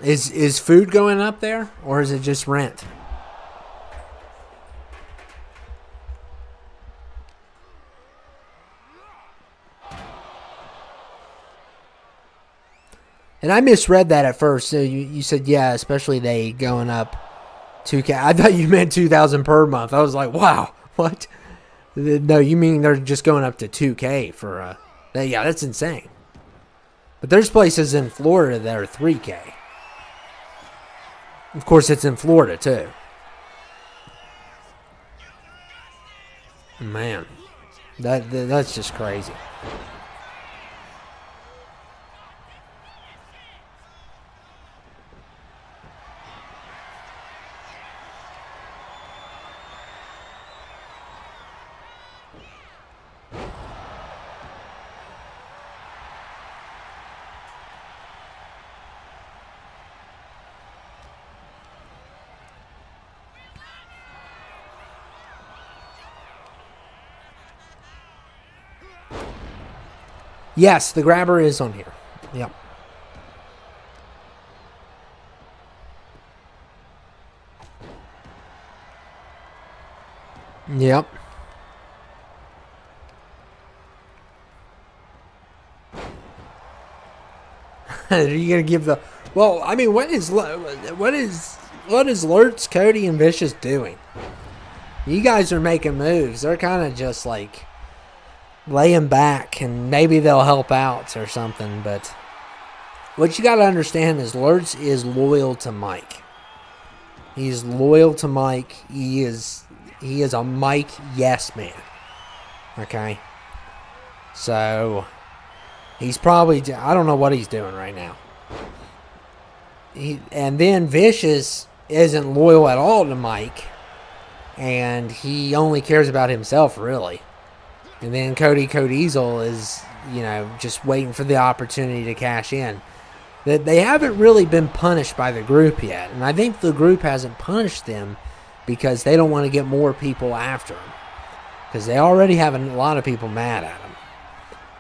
Is food going up there, or is it just rent? And I misread that at first. So you said, yeah, especially they going up 2K. I thought you meant 2,000 per month. I was like, wow, what? No, you mean they're just going up to 2K for yeah, that's insane. But there's places in Florida that are 3K. Of course, it's in Florida too. Man, that's just crazy. Yes, the grabber is on here. Yep. Yep. Are you gonna give the? Well, I mean, what is Lurtz, Cody, and Vicious doing? You guys are making moves. They're kind of just like laying back, and maybe they'll help out or something. But what you got to understand is Lurtz is loyal to Mike. He's loyal to Mike. He is a Mike yes man. Okay, so he's probably, I don't know what he's doing right now. And then Vicious isn't loyal at all to Mike, and he only cares about himself really. And then Cody Codiesel is, just waiting for the opportunity to cash in. That they haven't really been punished by the group yet. And I think the group hasn't punished them because they don't want to get more people after them. Because they already have a lot of people mad at them.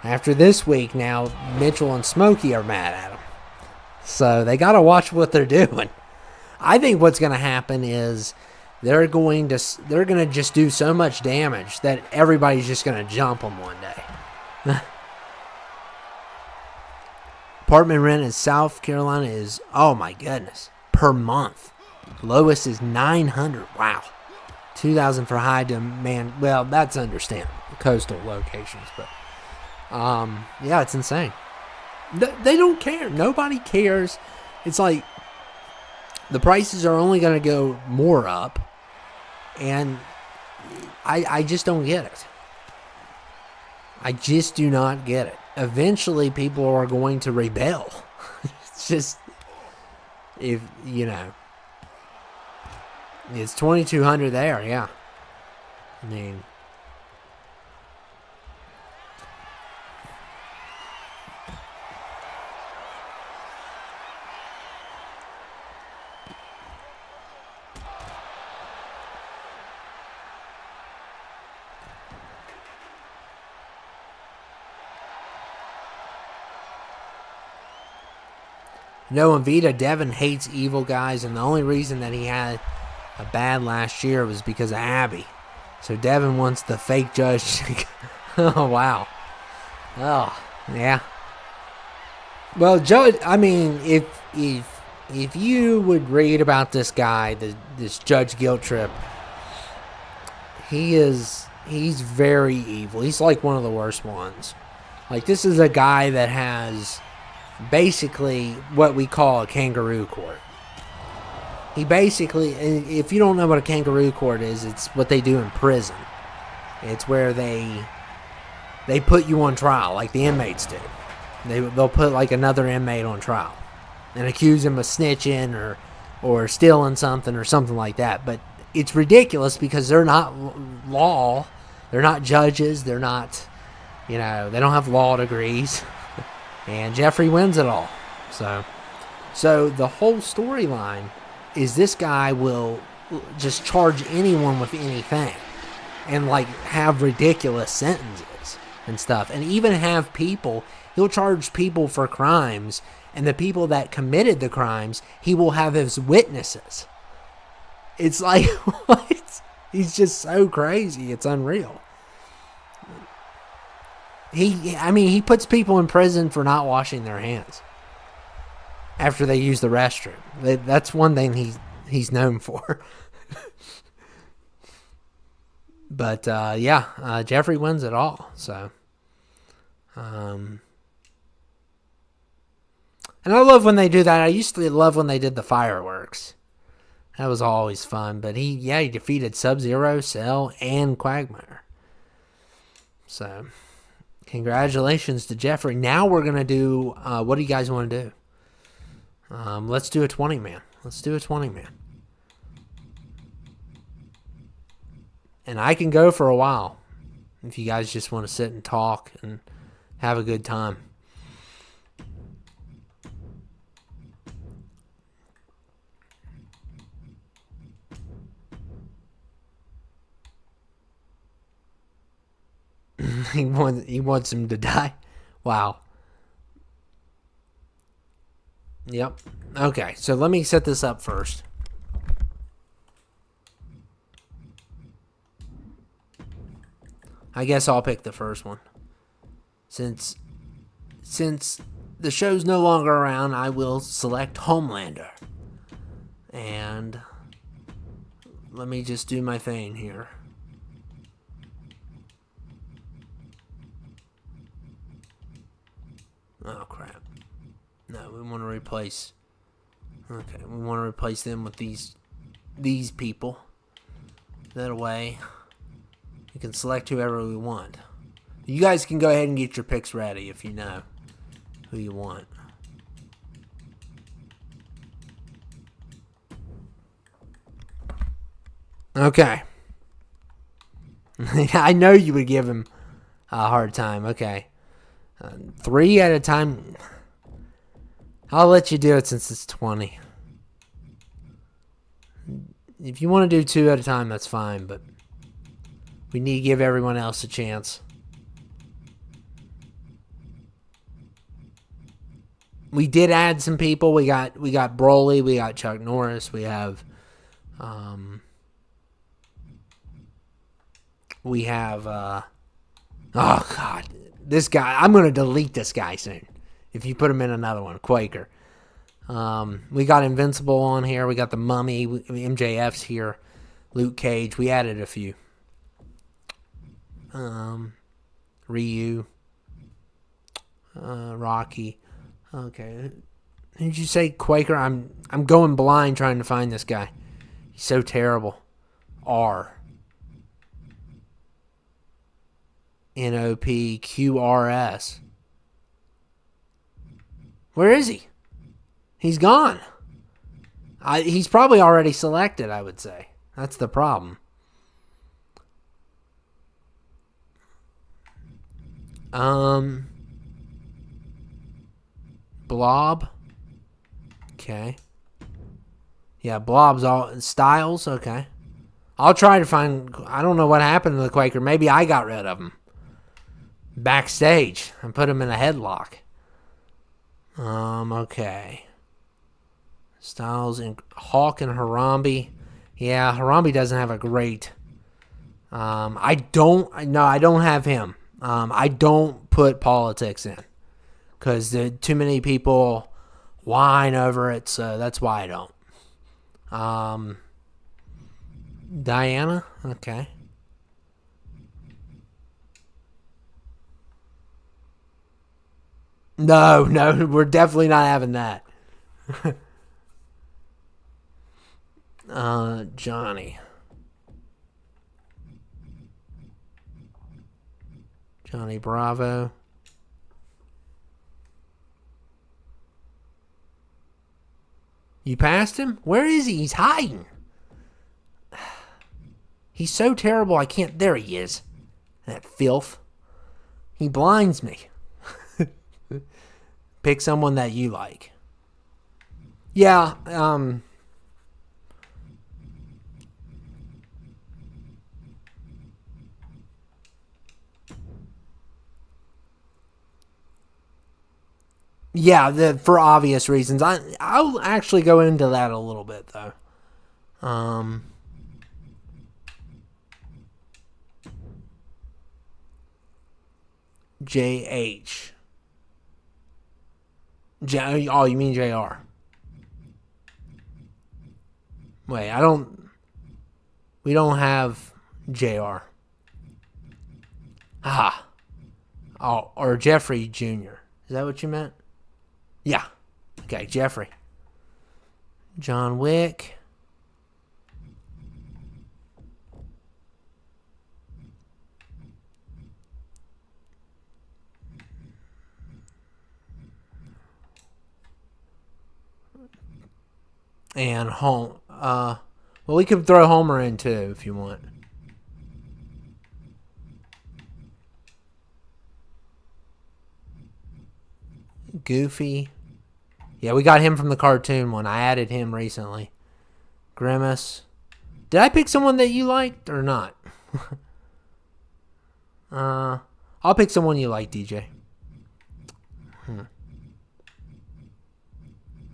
After this week now, Mitchell and Smokey are mad at them. So they got to watch what they're doing. I think what's going to happen is they're going to just do so much damage that everybody's just going to jump them one day. Apartment rent in South Carolina is, oh my goodness, per month. Lowest is 900. Wow. 2,000 for high demand. Well, that's understandable. Coastal locations, but yeah, it's insane. They don't care. Nobody cares. It's like the prices are only going to go more up, and I just don't get it. I just do not get it. Eventually, people are going to rebel. It's just, if you know, it's 2,200 there. Yeah, I mean. No, and Vita, Devin hates evil guys, and the only reason that he had a bad last year was because of Abby. So Devin wants the fake judge. Oh, wow. Oh, yeah. Well, Joe, I mean, if you would read about this guy, this Judge Guilt Trip, he's very evil. He's like one of the worst ones. Like, this is a guy that has basically what we call a kangaroo court. He basically, if you don't know what a kangaroo court is, it's what they do in prison. It's where they put you on trial, like the inmates do. They'll put like another inmate on trial and accuse him of snitching or stealing something or something like that. But it's ridiculous because they're not law. They're not judges. They're not, they don't have law degrees. And Jeffrey wins it all. So the whole storyline is this guy will just charge anyone with anything and like have ridiculous sentences and stuff. And even have he'll charge people for crimes, and the people that committed the crimes, he will have as witnesses. It's like, what? He's just so crazy. It's unreal. He puts people in prison for not washing their hands after they use the restroom. That's one thing he's known for. But Jeffrey wins it all. So, and I love when they do that. I used to love when they did the fireworks. That was always fun. But he defeated Sub-Zero, Cell, and Quagmire. So, congratulations to Jeffrey. Now we're going to do, what do you guys want to do? Let's do a 20-man. Let's do a 20-man. And I can go for a while if you guys just want to sit and talk and have a good time. He wants him to die. Wow. Yep. Okay, so let me set this up first. I guess I'll pick the first one. Since the show's no longer around, I will select Homelander. And let me just do my thing here. Oh, crap. No, we want to replace... Okay, we want to replace them with these people. That way, we can select whoever we want. You guys can go ahead and get your picks ready if you know who you want. Okay. I know you would give him a hard time. Okay. 3 at a time. I'll let you do it since it's 20. If you want to do 2 at a time, that's fine, but we need to give everyone else a chance. We did add some people. We got Broly, we got Chuck Norris, we have oh God, this guy, I'm going to delete this guy soon if you put him in another one, Quaker. We got Invincible on here. We got the Mummy. MJF's here. Luke Cage. We added a few. Ryu. Rocky. Okay. Did you say Quaker? I'm going blind trying to find this guy. He's so terrible. R. NOPQRS. Where is he? He's gone. He's probably already selected, I would say. That's the problem. Blob. Okay. Yeah, Blob's all Styles. Okay. I'll try to find. I don't know what happened to the Quaker. Maybe I got rid of him backstage and put him in a headlock. Okay. Styles and Hawk and Harambe. Yeah, Harambe doesn't have a great. I don't have him. I don't put politics in because too many people whine over it, so that's why I don't. Diana, okay. No, we're definitely not having that. Johnny Bravo. You passed him? Where is he? He's hiding. He's so terrible I can't. There he is. That filth. He blinds me. Pick someone that you like. Yeah, yeah, for obvious reasons. I'll actually go into that a little bit though. JH. Oh, you mean JR? Wait, we don't have JR. Ah. Oh, or Jeffrey Jr. Is that what you meant? Yeah. Okay, Jeffrey. John Wick. And well, we could throw Homer in too if you want. Goofy. Yeah, we got him from the cartoon one. I added him recently. Grimace. Did I pick someone that you liked or not? I'll pick someone you like, DJ.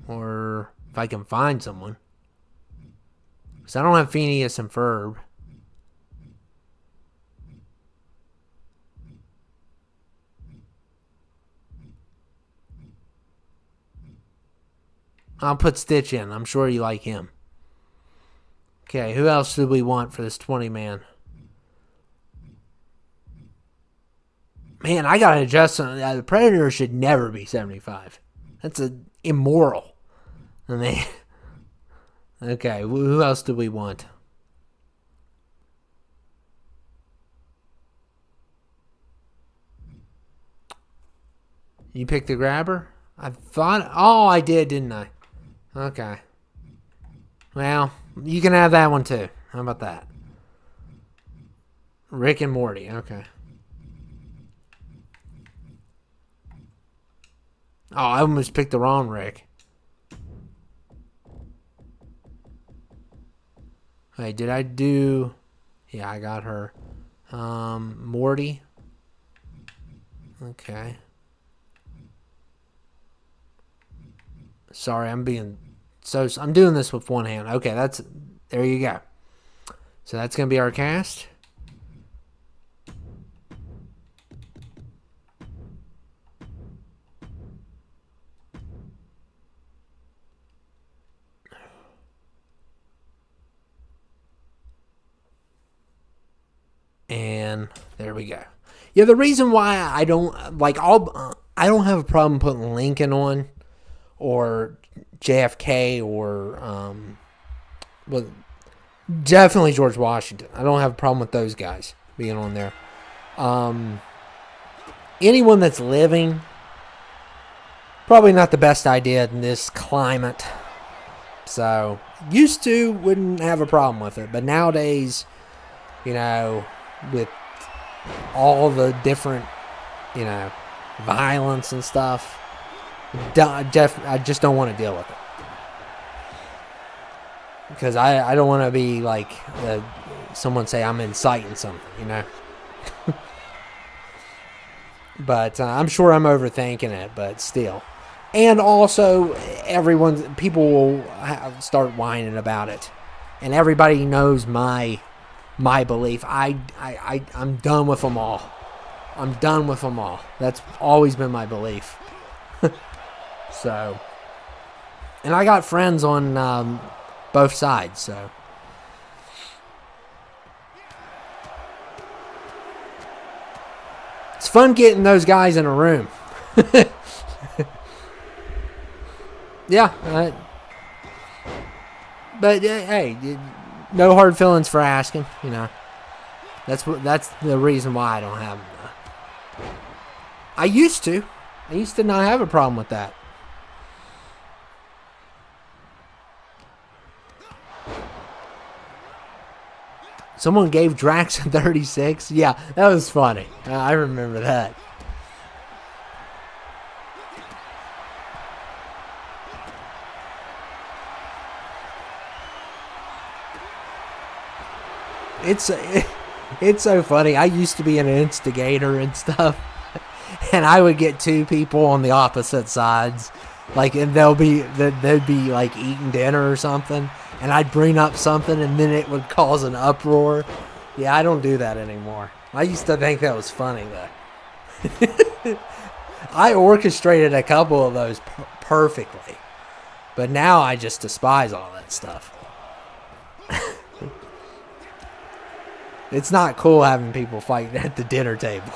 Or if I can find someone. Because I don't have Phineas and Ferb. I'll put Stitch in. I'm sure you like him. Okay, who else do we want for this 20-man? Man, I gotta adjust. The Predator should never be 75. That's immoral. I mean, okay, who else do we want? You picked the grabber? I thought. Oh, I did, didn't I? Okay. Well, you can have that one too. How about that? Rick and Morty. Okay. Oh, I almost picked the wrong Rick. Hey, did I do... Yeah, I got her. Morty. Okay. Sorry, I'm doing this with one hand. Okay, there you go. So that's going to be our cast. And there we go. Yeah, the reason why I don't I don't have a problem putting Lincoln on or JFK or well, definitely George Washington. I don't have a problem with those guys being on there. Anyone that's living, probably not the best idea in this climate. So, used to, wouldn't have a problem with it. But nowadays, with all the different, violence and stuff, I just don't want to deal with it. Because I don't want to be like someone say I'm inciting something, But I'm sure I'm overthinking it, but still. And also, people will start whining about it. And everybody knows my belief. I'm done with them all. I'm done with them all. That's always been my belief. So. And I got friends on both sides, so. It's fun getting those guys in a room. Yeah. But hey, no hard feelings for asking, That's the reason why I don't have them. I used to not have a problem with that. Someone gave Drax a 36. Yeah, that was funny. I remember that. It's so funny. I used to be an instigator and stuff, and I would get two people on the opposite sides, and they'd be like eating dinner or something, and I'd bring up something, and then it would cause an uproar. Yeah, I don't do that anymore. I used to think that was funny though. I orchestrated a couple of those perfectly, but now I just despise all that stuff. It's not cool having people fight at the dinner table.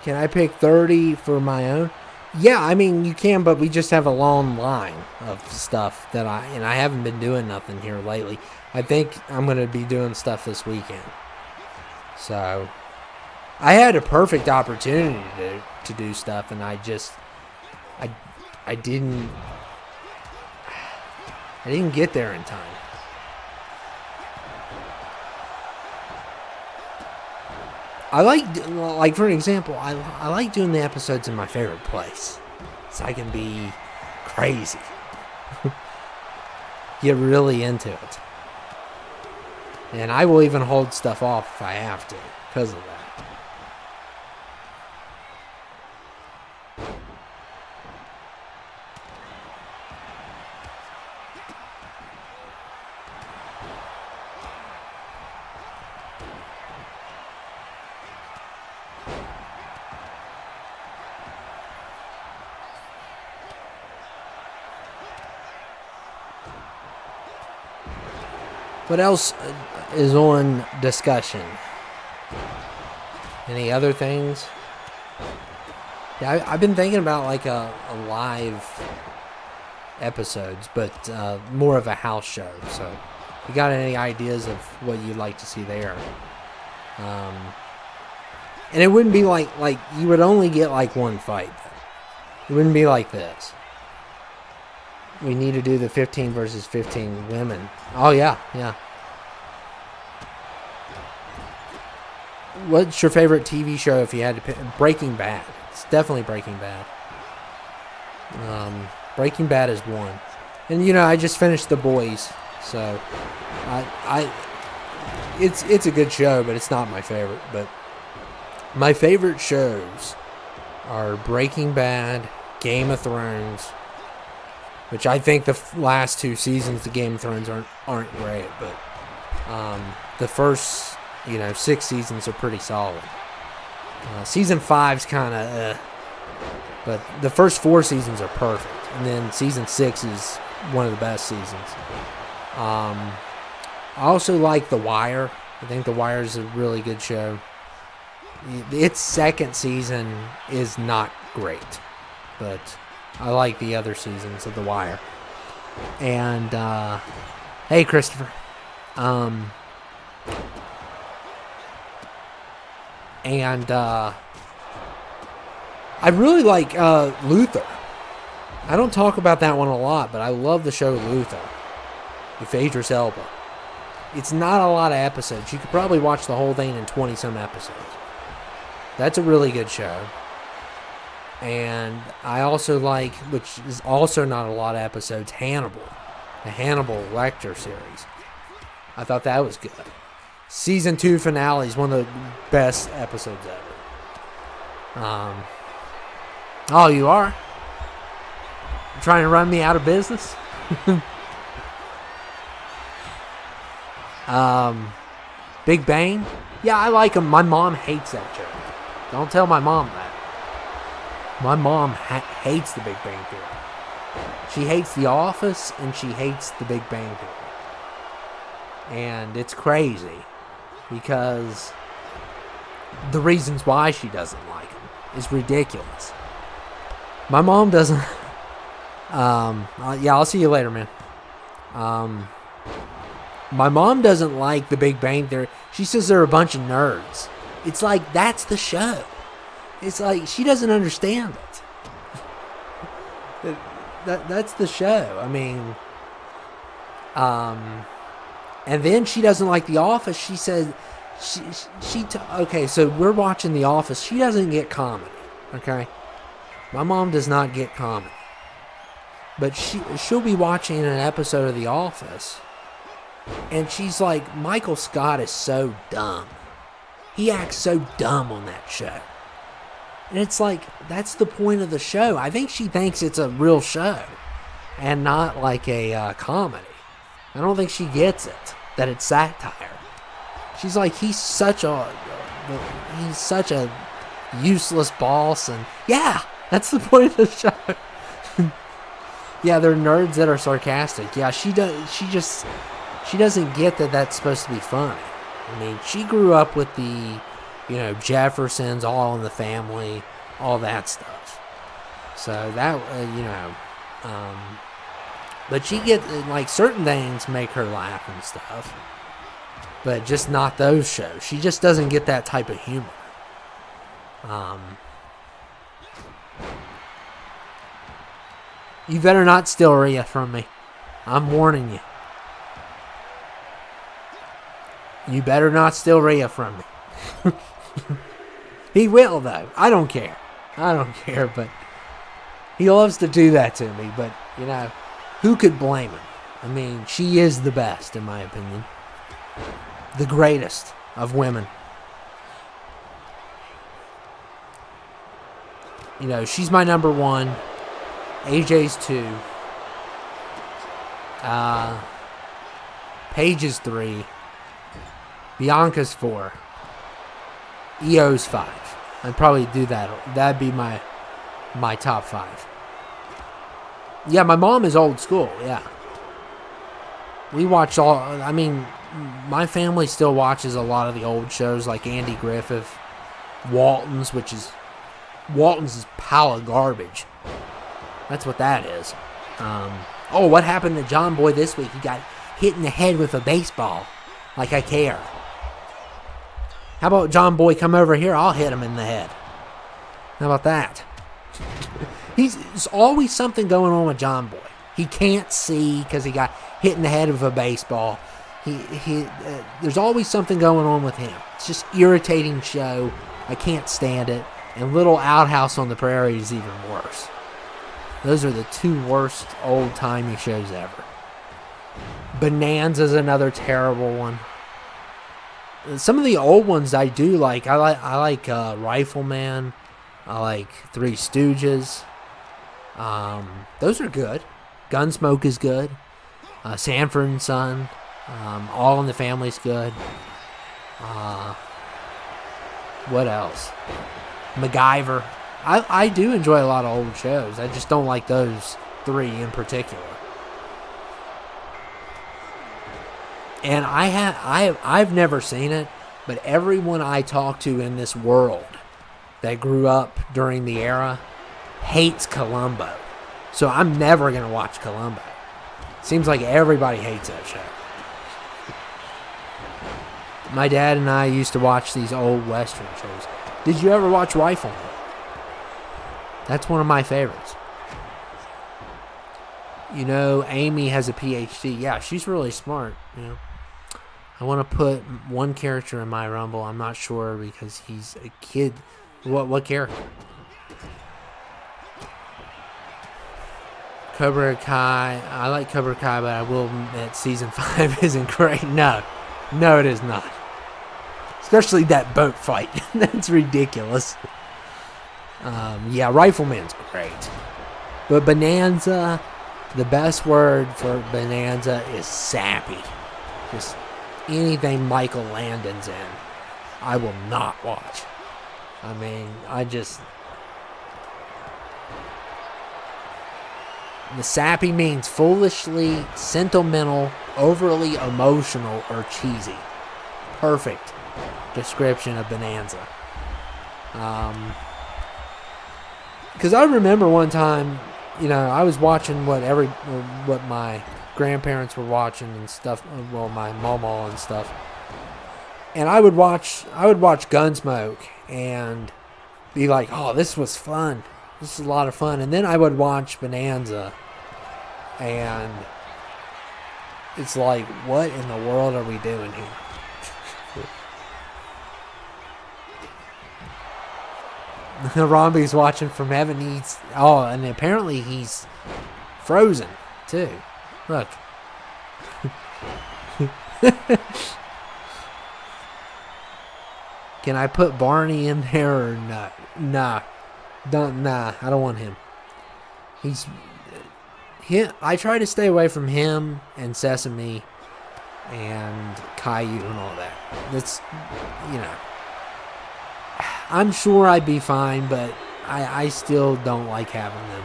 Can I pick 30 for my own? Yeah, I mean, you can, but we just have a long line of stuff and I haven't been doing nothing here lately. I think I'm going to be doing stuff this weekend. So, I had a perfect opportunity to do stuff, and I didn't get there in time. I like for example, I like doing the episodes in my favorite place, so I can be crazy, get really into it, and I will even hold stuff off if I have to because of that. What else is on discussion? Any other things? Yeah, I've been thinking about like a live episodes, but more of a house show. So, you got any ideas of what you'd like to see there? And it wouldn't be like you would only get like one fight. It wouldn't be like this. We need to do the 15 versus 15 women. Oh, yeah. What's your favorite TV show if you had to pick? Breaking Bad. It's definitely Breaking Bad. Breaking Bad is one. And, I just finished The Boys. So, it's a good show, but it's not my favorite. But my favorite shows are Breaking Bad, Game of Thrones, which I think the last two seasons of Game of Thrones aren't great, but the first 6 seasons are pretty solid. Season 5's kind of, but the first 4 seasons are perfect. And then season 6 is one of the best seasons. I also like The Wire. I think The Wire is a really good show. Its second season is not great, but I like the other seasons of The Wire. And, hey, Christopher. I really like Luther. I don't talk about that one a lot, but I love the show Luther with Idris Elba. It's not a lot of episodes. You could probably watch the whole thing in 20-some episodes. That's a really good show. And I also like, which is also not a lot of episodes, Hannibal. The Hannibal Lecter series. I thought that was good. Season 2 finale is one of the best episodes ever. Oh, you are? You're trying to run me out of business? Big Bang? Yeah, I like him. My mom hates that show. Don't tell my mom that. My mom hates the Big Bang Theory. She hates The Office, and she hates the Big Bang Theory. And it's crazy, because the reasons why she doesn't like them is ridiculous. My mom doesn't... yeah, I'll see you later, man. My mom doesn't like the Big Bang Theory. She says they're a bunch of nerds. It's like, that's the show. It's like, she doesn't understand it. That's the show. I mean, and then she doesn't like The Office. She said, okay, so we're watching The Office. She doesn't get comedy, okay? My mom does not get comedy. But she'll be watching an episode of The Office, and she's like, Michael Scott is so dumb. He acts so dumb on that show. And it's like, that's the point of the show. I think she thinks it's a real show and not like a comedy. I don't think she gets it, that it's satire. She's like, he's such a useless boss, and yeah, that's the point of the show. Yeah, they're nerds that are sarcastic. Yeah, she doesn't get that that's supposed to be funny. I mean, she grew up with the, Jeffersons, All in the Family, all that stuff. So that, but she like, certain things make her laugh and stuff, but just not those shows. She just doesn't get that type of humor. You better not steal Rhea from me. I'm warning you. You better not steal Rhea from me. He will, though. I don't care. But he loves to do that to me. But, who could blame him? I mean, she is the best, in my opinion. The greatest of women. She's my number one. AJ's 2. Paige's 3. Bianca's 4. EO's 5. I'd probably do that. That'd be my top 5. Yeah, my mom is old school, yeah. We watch my family still watches a lot of the old shows like Andy Griffith, Walton's is a pile of garbage. That's what that is. What happened to John Boy this week? He got hit in the head with a baseball. Like I care. How about John Boy come over here? I'll hit him in the head. How about that? There's always something going on with John Boy. He can't see because he got hit in the head with a baseball. There's always something going on with him. It's just irritating show. I can't stand it. And Little Outhouse on the Prairie is even worse. Those are the 2 worst old-timey shows ever. Bonanza's another terrible one. Some of the old ones I do like. I like Rifleman. I like Three Stooges. Those are good. Gunsmoke is good. Sanford and Son. All in the Family's good. What else? MacGyver. I do enjoy a lot of old shows. I just don't like those 3 in particular. And I've never seen it, but everyone I talk to in this world that grew up during the era hates Columbo. So I'm never going to watch Columbo. Seems like everybody hates that show. My dad and I used to watch these old Western shows. Did you ever watch Rifleman? That's one of my favorites. You know, Amy has a PhD. Yeah, she's really smart. You know, I want to put one character in my Rumble. I'm not sure because he's a kid. What character? Cobra Kai. I like Cobra Kai, but I will admit season 5 isn't great. No, it is not. Especially that boat fight. That's ridiculous. Yeah, Rifleman's great. But Bonanza, the best word for Bonanza is sappy. Just anything Michael Landon's in, I will not watch. I mean, the sappy means foolishly sentimental, overly emotional, or cheesy. Perfect description of Bonanza. Because I remember one time, you know, I was watching what my grandparents were watching and stuff. Well, my mama and stuff. And I would watch Gunsmoke and be like, "Oh, this was fun. This is a lot of fun." And then I would watch Bonanza, and it's like, what in the world are we doing here? Romby's watching from heaven. And apparently he's frozen too. Look. Can I put Barney in there or not? Nah. I don't want him. I try to stay away from him and Sesame and Caillou and all that. That's, you know. I'm sure I'd be fine, but I still don't like having them.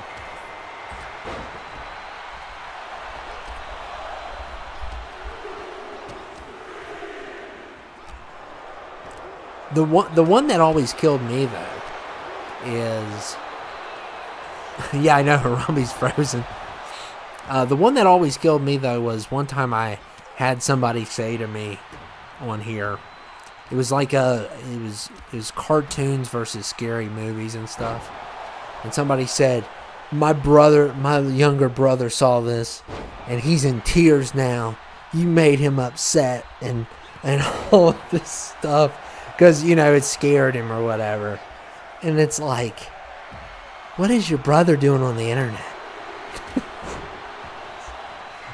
The one that always killed me, though, is... yeah, I know, Harambe's frozen. The one that always killed me, though, was one time I had somebody say to me on here, it was like it was cartoons versus scary movies and stuff. And somebody said, my younger brother saw this, and he's in tears now. You made him upset and all of this stuff. Because, you know, it scared him or whatever. And it's like, what is your brother doing on the internet?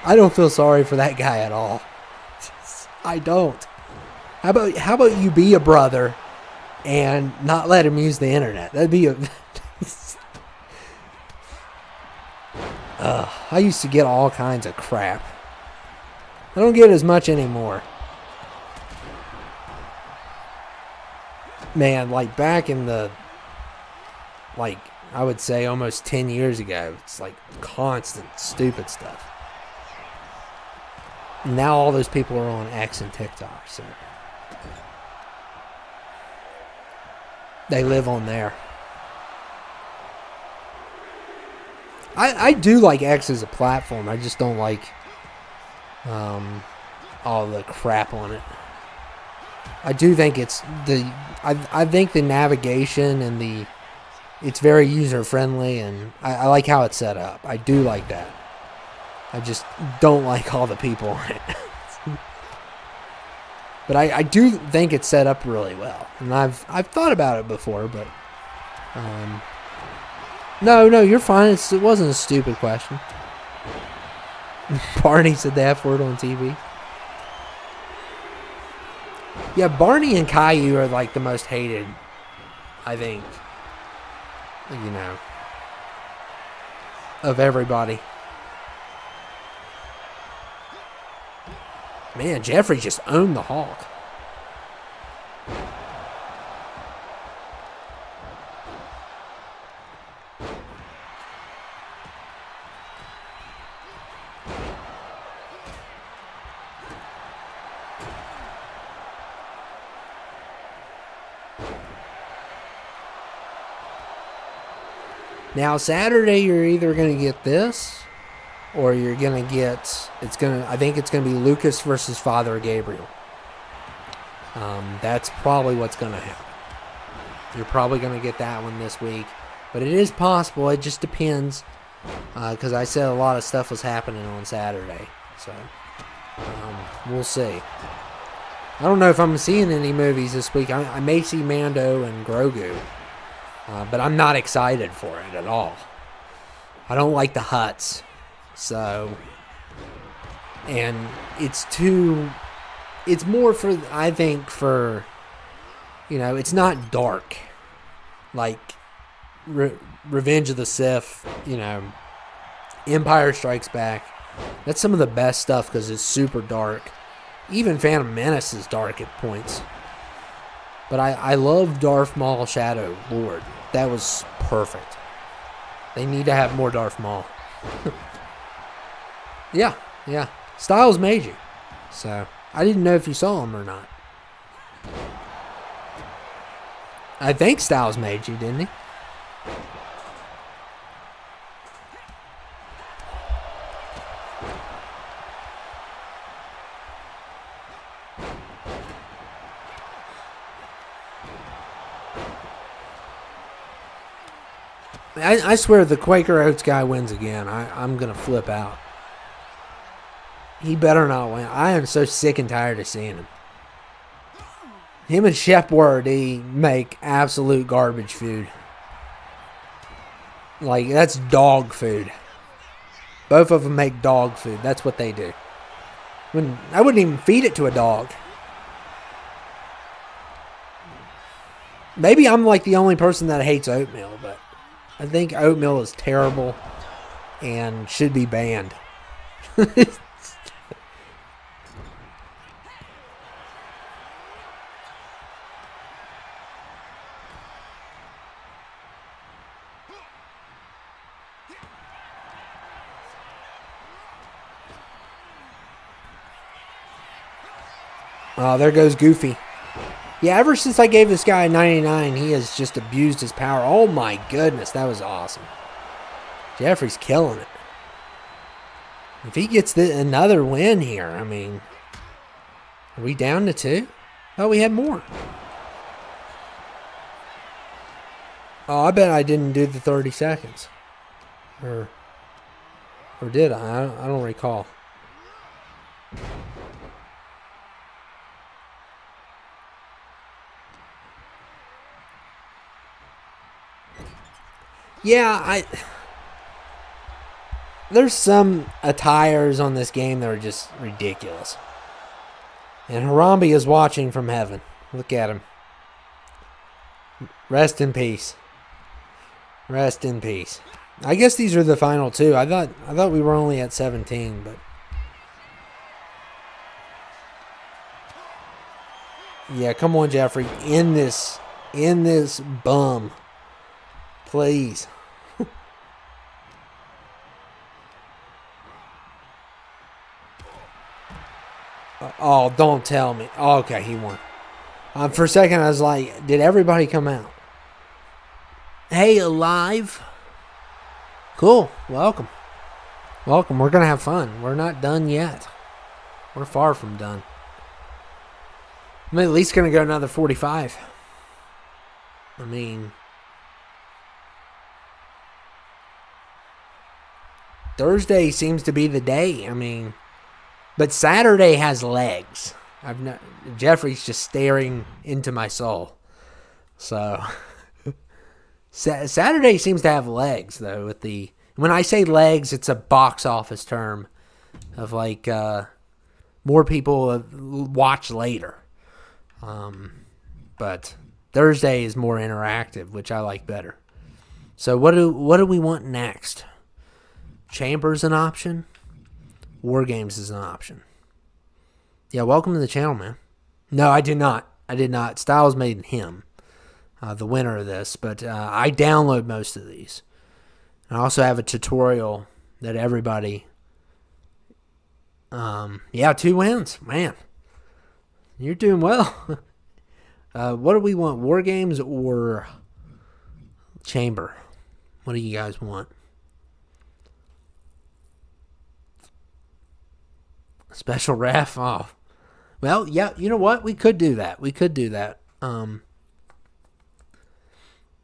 I don't feel sorry for that guy at all. I don't. How about you be a brother and not let him use the internet? That'd be a... I used to get all kinds of crap. I don't get as much anymore. Man, like back in the, like, I would say almost 10 years ago, it's like constant stupid stuff. Now all those people are on X and TikTok, so they live on there. I do like X as a platform. I just don't like all the crap on it. I do think it's I think the navigation and it's very user friendly, and I like how it's set up. I do like that. I just don't like all the people on it. But I do think it's set up really well, and I've thought about it before, but no, you're fine. It wasn't a stupid question. Barney said the F word on TV. Yeah, Barney and Caillou are like the most hated, I think, you know, of everybody. Man, Jeffrey just owned the Hulk. Now, Saturday, you're either going to get this, or you're going to get, I think it's going to be Lucas versus Father Gabriel. That's probably what's going to happen. You're probably going to get that one this week. But it is possible. It just depends. Because I said a lot of stuff was happening on Saturday. So, we'll see. I don't know if I'm seeing any movies this week. I may see Mando and Grogu. But I'm not excited for it at all. I don't like the Hutts. So, and it's more for, I think, for, it's not dark. Like Revenge of the Sith, Empire Strikes Back. That's some of the best stuff because it's super dark. Even Phantom Menace is dark at points. But I love Darth Maul Shadow Lord. That was perfect. They need to have more Darth Maul. Yeah. Styles made you. So, I didn't know if you saw him or not. I think Styles made you, didn't he? I swear the Quaker Oats guy wins again. I'm going to flip out. He better not win. I am so sick and tired of seeing him. Him and Chef Boyardee make absolute garbage food. Like, that's dog food. Both of them make dog food. That's what they do. I wouldn't even feed it to a dog. Maybe I'm like the only person that hates oatmeal, but I think oatmeal is terrible and should be banned. Oh, there goes Goofy. Yeah, ever since I gave this guy a 99, he has just abused his power. Oh my goodness, that was awesome. Jeffrey's killing it. If he gets another win here, I mean, are we down to 2? Oh, we had more. Oh, I bet I didn't do the 30 seconds. Or did I? I don't recall. Yeah, there's some attires on this game that are just ridiculous. And Harambe is watching from heaven. Look at him. Rest in peace. Rest in peace. I guess these are the final 2. I thought we were only at 17, but yeah, come on, Jeffrey. End this bum. Please. Oh, don't tell me. Oh, okay, he won. For a second, I was like, did everybody come out? Hey, alive. Cool. Welcome. Welcome. We're going to have fun. We're not done yet. We're far from done. I'm at least going to go another 45. I mean, Thursday seems to be the day. I mean, but Saturday has legs. Jeffrey's just staring into my soul. So Saturday seems to have legs, though. When I say legs, it's a box office term of like more people watch later. But Thursday is more interactive, which I like better. So what do we want next? Chamber's an option. War Games is an option. Yeah, welcome to the channel, man. No, I did not. Styles made him the winner of this, but I download most of these. I also have a tutorial that everybody... yeah, 2 wins. Man, you're doing well. What do we want? War Games or Chamber? What do you guys want? Special ref? Oh. Well, yeah, you know what? We could do that.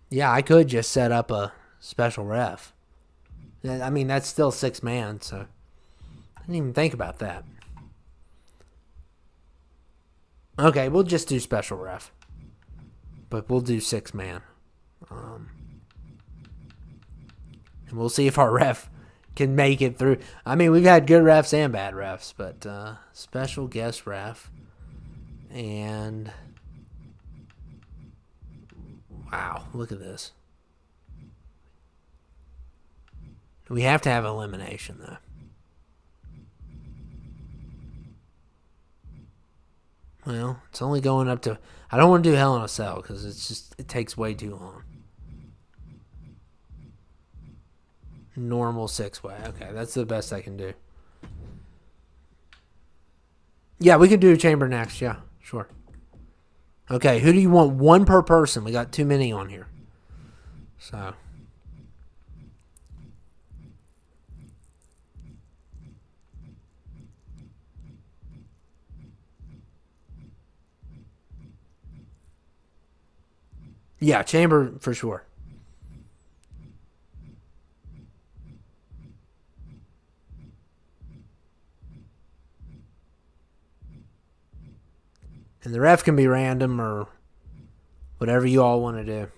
Yeah, I could just set up a special ref. I mean, that's still 6-man, so I didn't even think about that. Okay, we'll just do special ref. But we'll do 6-man. And we'll see if our ref can make it through. I mean, we've had good refs and bad refs, but special guest ref. And wow, look at this. We have to have elimination, though. Well, it's only going up to... I don't want to do Hell in a Cell because it takes way too long. Normal 6-way. Okay, that's the best I can do. Yeah, we could do chamber next. Yeah, sure. Okay, who do you want? One per person. We got too many on here. So... yeah, chamber for sure. And the ref can be random or whatever you all want to do.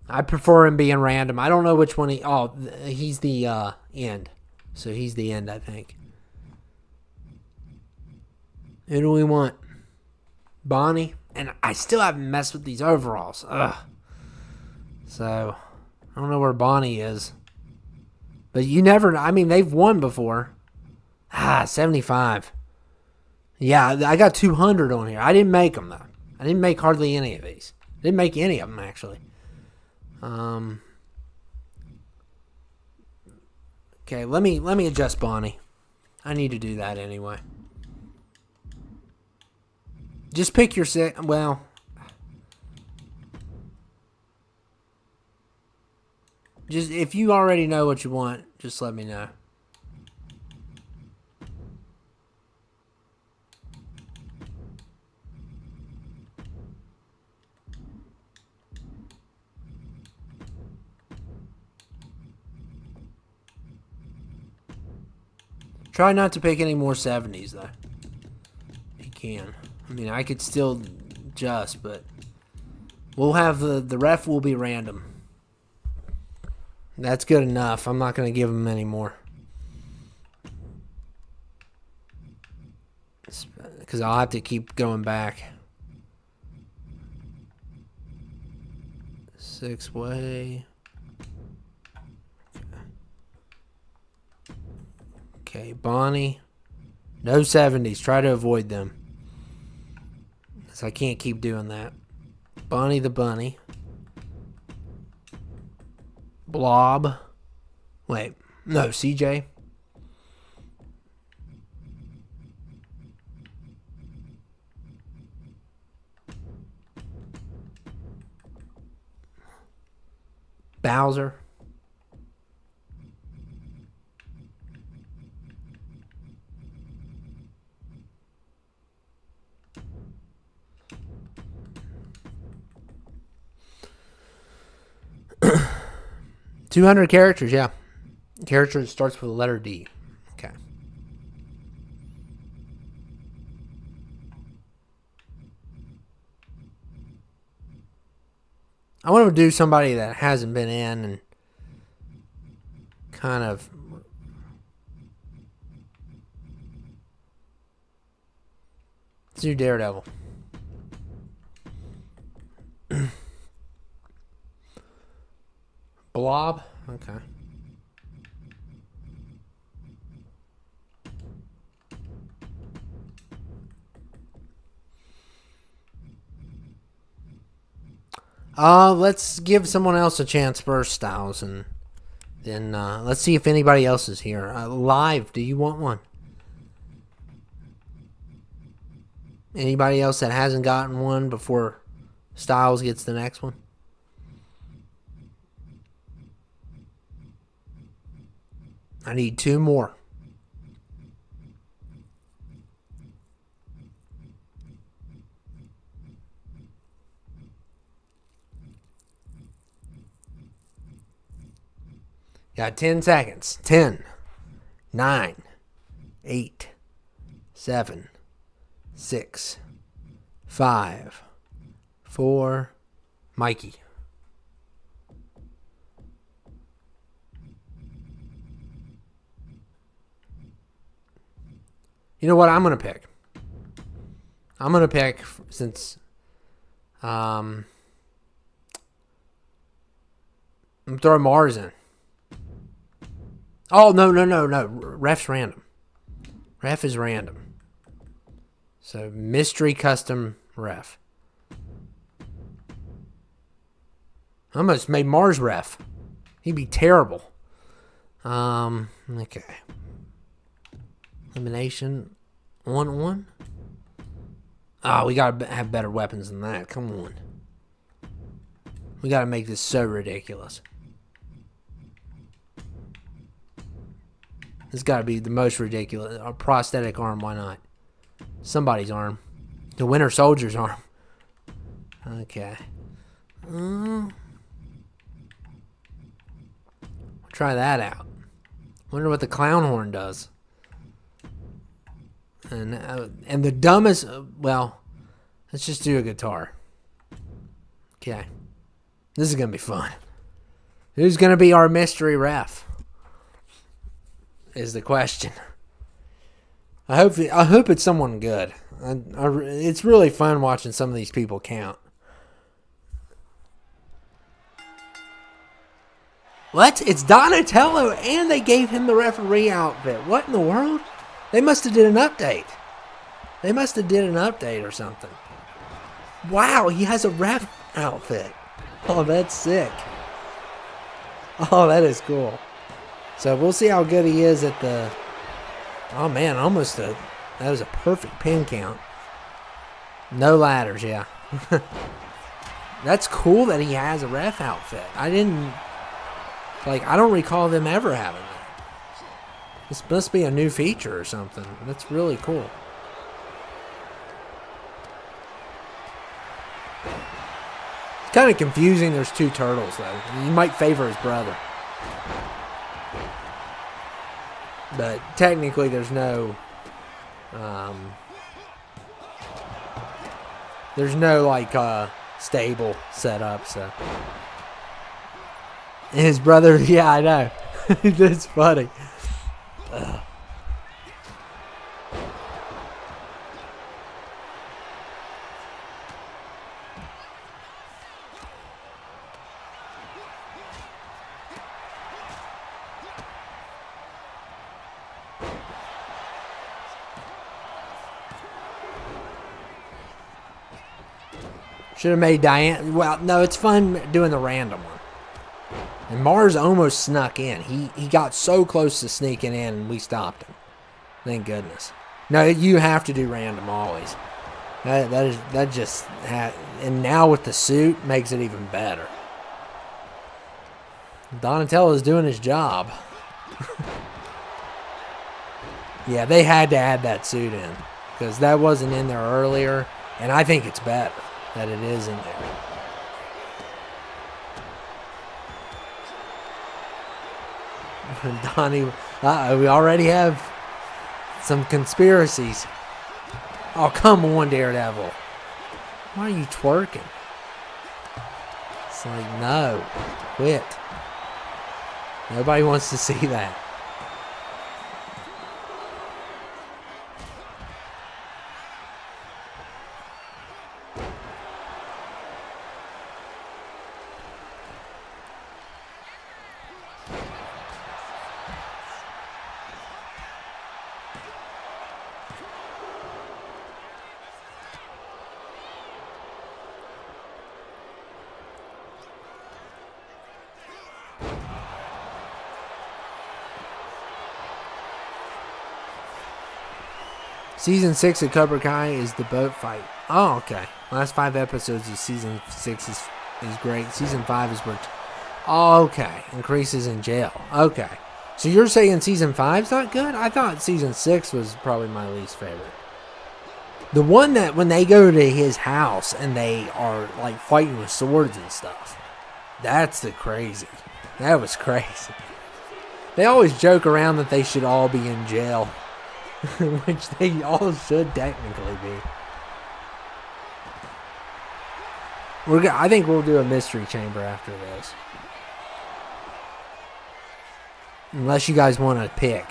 I prefer him being random. I don't know which one he... Oh, he's the end. So he's the end, I think. Who do we want? Bonnie? And I still haven't messed with these overalls. Ugh. So, I don't know where Bonnie is. But you never... I mean, they've won before. 75. Yeah, I got 200 on here. I didn't make them, though. I didn't make hardly any of these. I didn't make any of them, actually. Okay, let me adjust Bonnie. I need to do that anyway. Just pick your set. Well, just if you already know what you want, just let me know. Try not to pick any more 70s, though. If you can. I mean, I could still adjust, but we'll have the ref will be random. That's good enough. I'm not going to give him any more. Because I'll have to keep going back. 6-way. Okay, Bonnie. No 70s. Try to avoid them. Because I can't keep doing that. Bonnie the Bunny. Blob. Wait. No, CJ. Bowser. $200 characters, yeah. Character starts with the letter D. Okay. I want to do somebody that hasn't been in and kind of... Let's do Daredevil. Blob? Okay. Let's give someone else a chance first, Styles, and then let's see if anybody else is here. Live, do you want one? Anybody else that hasn't gotten one before Styles gets the next one? I need 2 more. Got 10 seconds. 10, 9, 8, 7, 6, 5, 4. Mikey. You know what I'm going to pick? I'm going to pick, since I'm throwing Mars in. Oh, no. Ref's random. Ref is random. So, mystery custom ref. I almost made Mars ref. He'd be terrible. Okay. Elimination. 1-1. Oh, we gotta have better weapons than that. Come on. We gotta make this so ridiculous. This gotta be the most ridiculous. A prosthetic arm, why not? Somebody's arm. The Winter Soldier's arm. Okay. We'll try that out. Wonder what the clown horn does. And the dumbest... well, let's just do a guitar. Okay. This is going to be fun. Who's going to be our mystery ref? Is the question. I hope it's someone good. It's really fun watching some of these people count. What? It's Donatello, and they gave him the referee outfit. What in the world? They must have did an update. They must have did an update or something. Wow, he has a ref outfit. Oh, that's sick. Oh, that is cool. So we'll see how good he is at the... oh, man, that was a perfect pin count. No ladders, yeah. That's cool that he has a ref outfit. I don't recall them ever having that. This must be a new feature or something. That's really cool. It's kind of confusing. There's 2 turtles, though. You might favor his brother. But technically, there's no... stable set up, so... And his brother, yeah, I know. That's funny. Ugh. Should have made Diane... well, no, it's fun doing the random one. And Mars almost snuck in. He got so close to sneaking in, and we stopped him. Thank goodness. No, you have to do random always. And now with the suit, makes it even better. Donatello's doing his job. Yeah, they had to add that suit in, because that wasn't in there earlier, and I think it's better that it is in there. Donnie, we already have some conspiracies. Oh, come on, Daredevil. Why are you twerking? It's like, no, quit. Nobody wants to see that. Season 6 of Cobra Kai is the boat fight. Oh, okay. Last 5 episodes of Season 6 is great. Season 5 is where... oh, okay. Increases in jail. Okay. So you're saying season 5's not good? I thought season 6 was probably my least favorite. The one that when they go to his house and they are like fighting with swords and stuff. That's the crazy. That was crazy. They always joke around that they should all be in jail. Which they all should technically be. I think we'll do a mystery chamber after this. Unless you guys want to pick.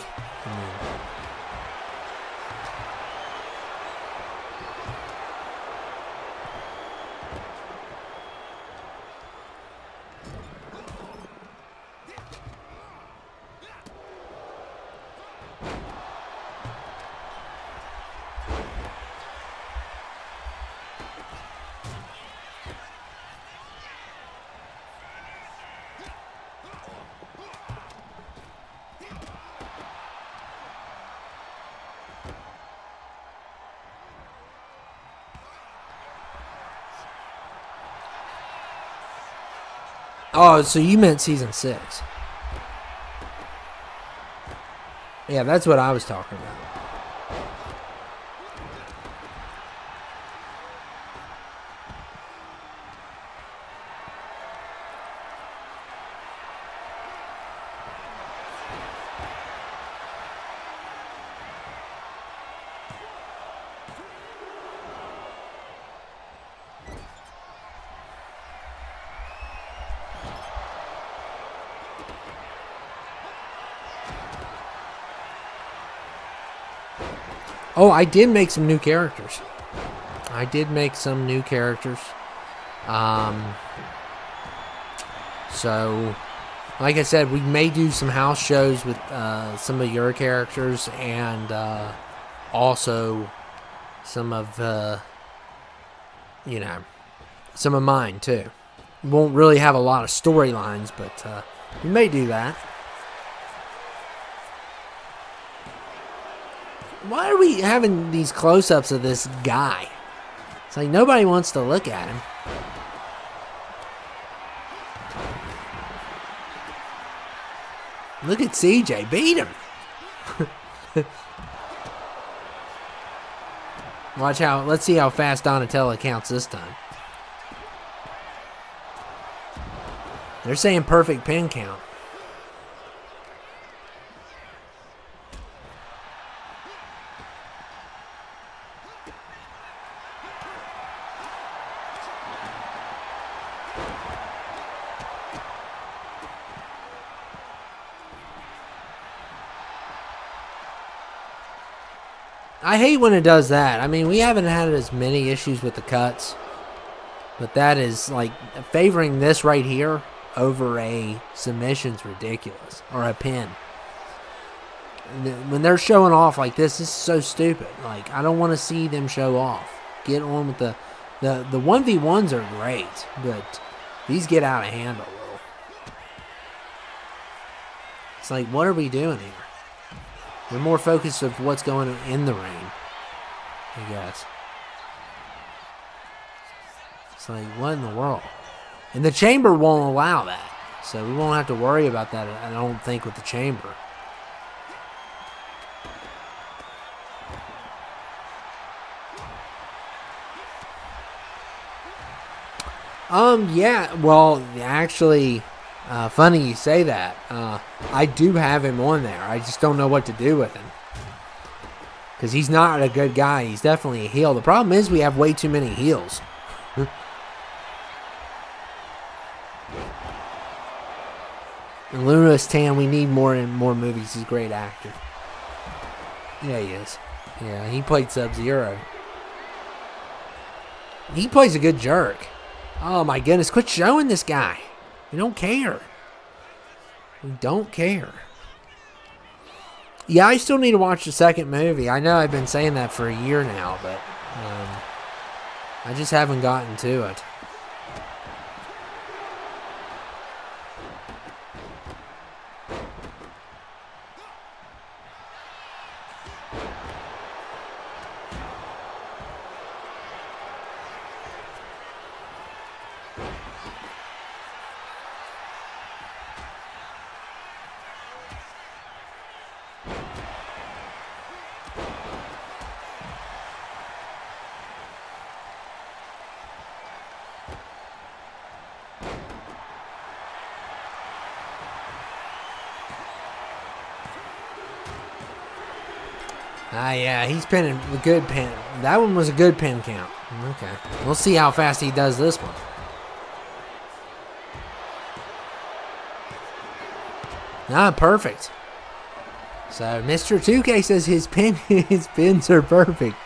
Oh, so you meant season 6. Yeah, that's what I was talking about. Oh, I did make some new characters. So, like I said, we may do some house shows with some of your characters and also some of, some of mine too. We won't really have a lot of storylines, but we may do that. Why are we having these close-ups of this guy? It's like nobody wants to look at him. Look at CJ. Beat him. Watch how. Let's see how fast Donatella counts this time. They're saying perfect pin count. I hate when it does that. I mean, we haven't had as many issues with the cuts. But that is, like, favoring this right here over a submission's ridiculous. Or a pin. When they're showing off like this is so stupid. Like, I don't want to see them show off. Get on with the 1v1s are great. But these get out of hand a little. It's like, what are we doing here? We're more focused of what's going on in the ring, I guess. It's like, what in the world? And the chamber won't allow that. So we won't have to worry about that, I don't think, with the chamber. Yeah, well, actually... funny you say that. I do have him on there. I just don't know what to do with him. Because he's not a good guy. He's definitely a heel. The problem is we have way too many heels. And Louis Tan, we need more and more movies. He's a great actor. Yeah, he is. Yeah, he played Sub-Zero. He plays a good jerk. Oh my goodness, quit showing this guy. We don't care. We don't care. Yeah, I still need to watch the second movie. I know I've been saying that for a year now, but I just haven't gotten to it. Yeah, he's pinning a good pin. That one was a good pin count. Okay. We'll see how fast he does this one. Perfect. So Mr. 2K says his pins are perfect.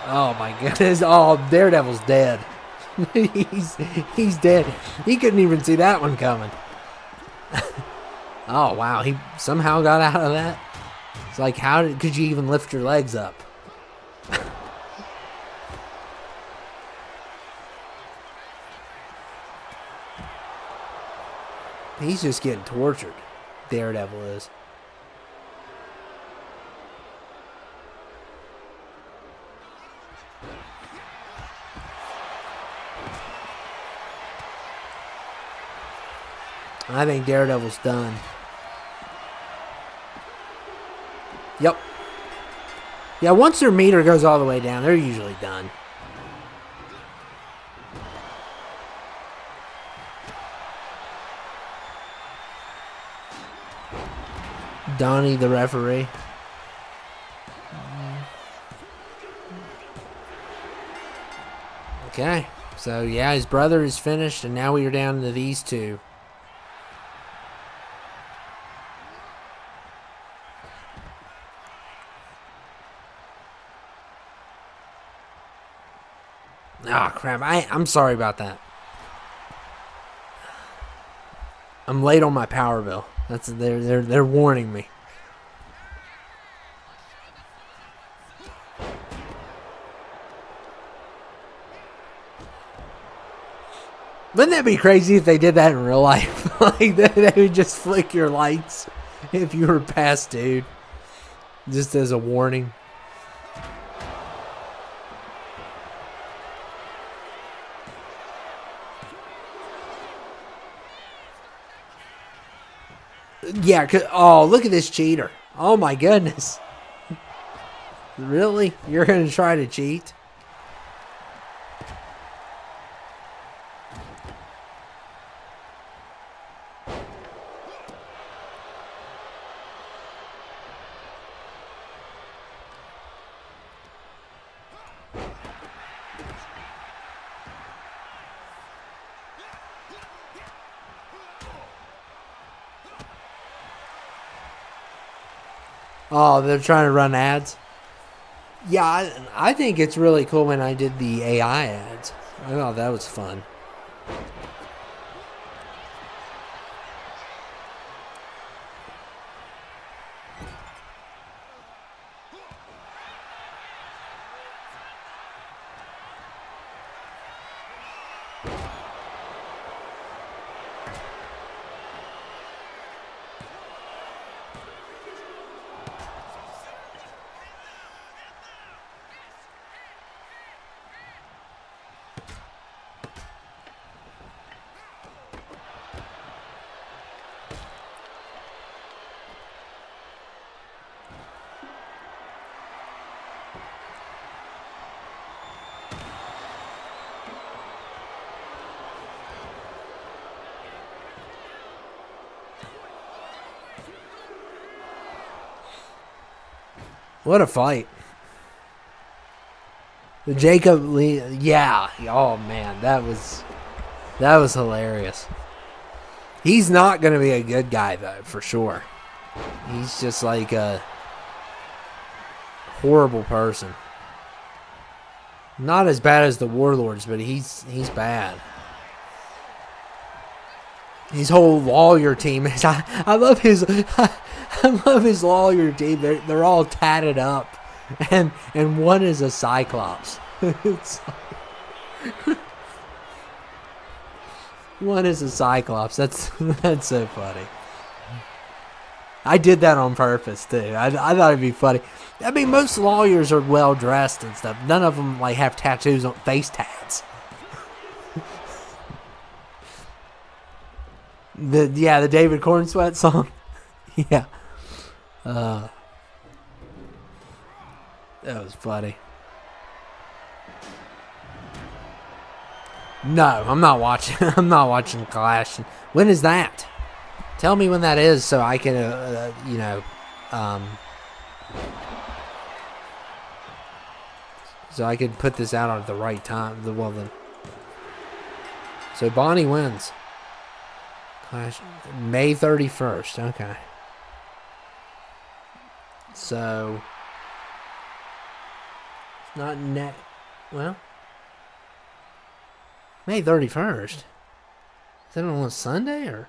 Oh my goodness. Oh, Daredevil's dead. he's dead. He couldn't even see that one coming. Oh wow, he somehow got out of that. It's like, could you even lift your legs up? He's just getting tortured. Daredevil is. I think Daredevil's done. Yep. Yeah, once their meter goes all the way down, they're usually done. Donnie, the referee. Okay. So, yeah, his brother is finished, and now we are down to these two. Ah, crap. I'm sorry about that. I'm late on my power bill. They're warning me. Wouldn't that be crazy if they did that in real life? Like they would just flick your lights if you were past due, just as a warning. Yeah, oh, look at this cheater. Oh, my goodness. Really? You're going to try to cheat? Oh, they're trying to run ads? Yeah, I think it's really cool when I did the AI ads. I thought that was fun. What a fight. The Jacob Lee, yeah. Oh man, that was hilarious. He's not going to be a good guy though, for sure. He's just like a horrible person. Not as bad as the Warlords, but he's bad. His whole lawyer team is. I love his. I love his lawyer team. They're all tatted up, and one is a Cyclops. One is a Cyclops. That's so funny. I did that on purpose too. I thought it'd be funny. I mean, most lawyers are well dressed and stuff. None of them like have tattoos on face tats. The David Cornsweat song. Yeah. That was funny. No, I'm not watching. I'm not watching Clash. When is that? Tell me when that is so I can, So I could put this out at the right time. So Bonnie wins. Clash May 31st. Okay. So it's not well, May 31st. Is that on a Sunday or?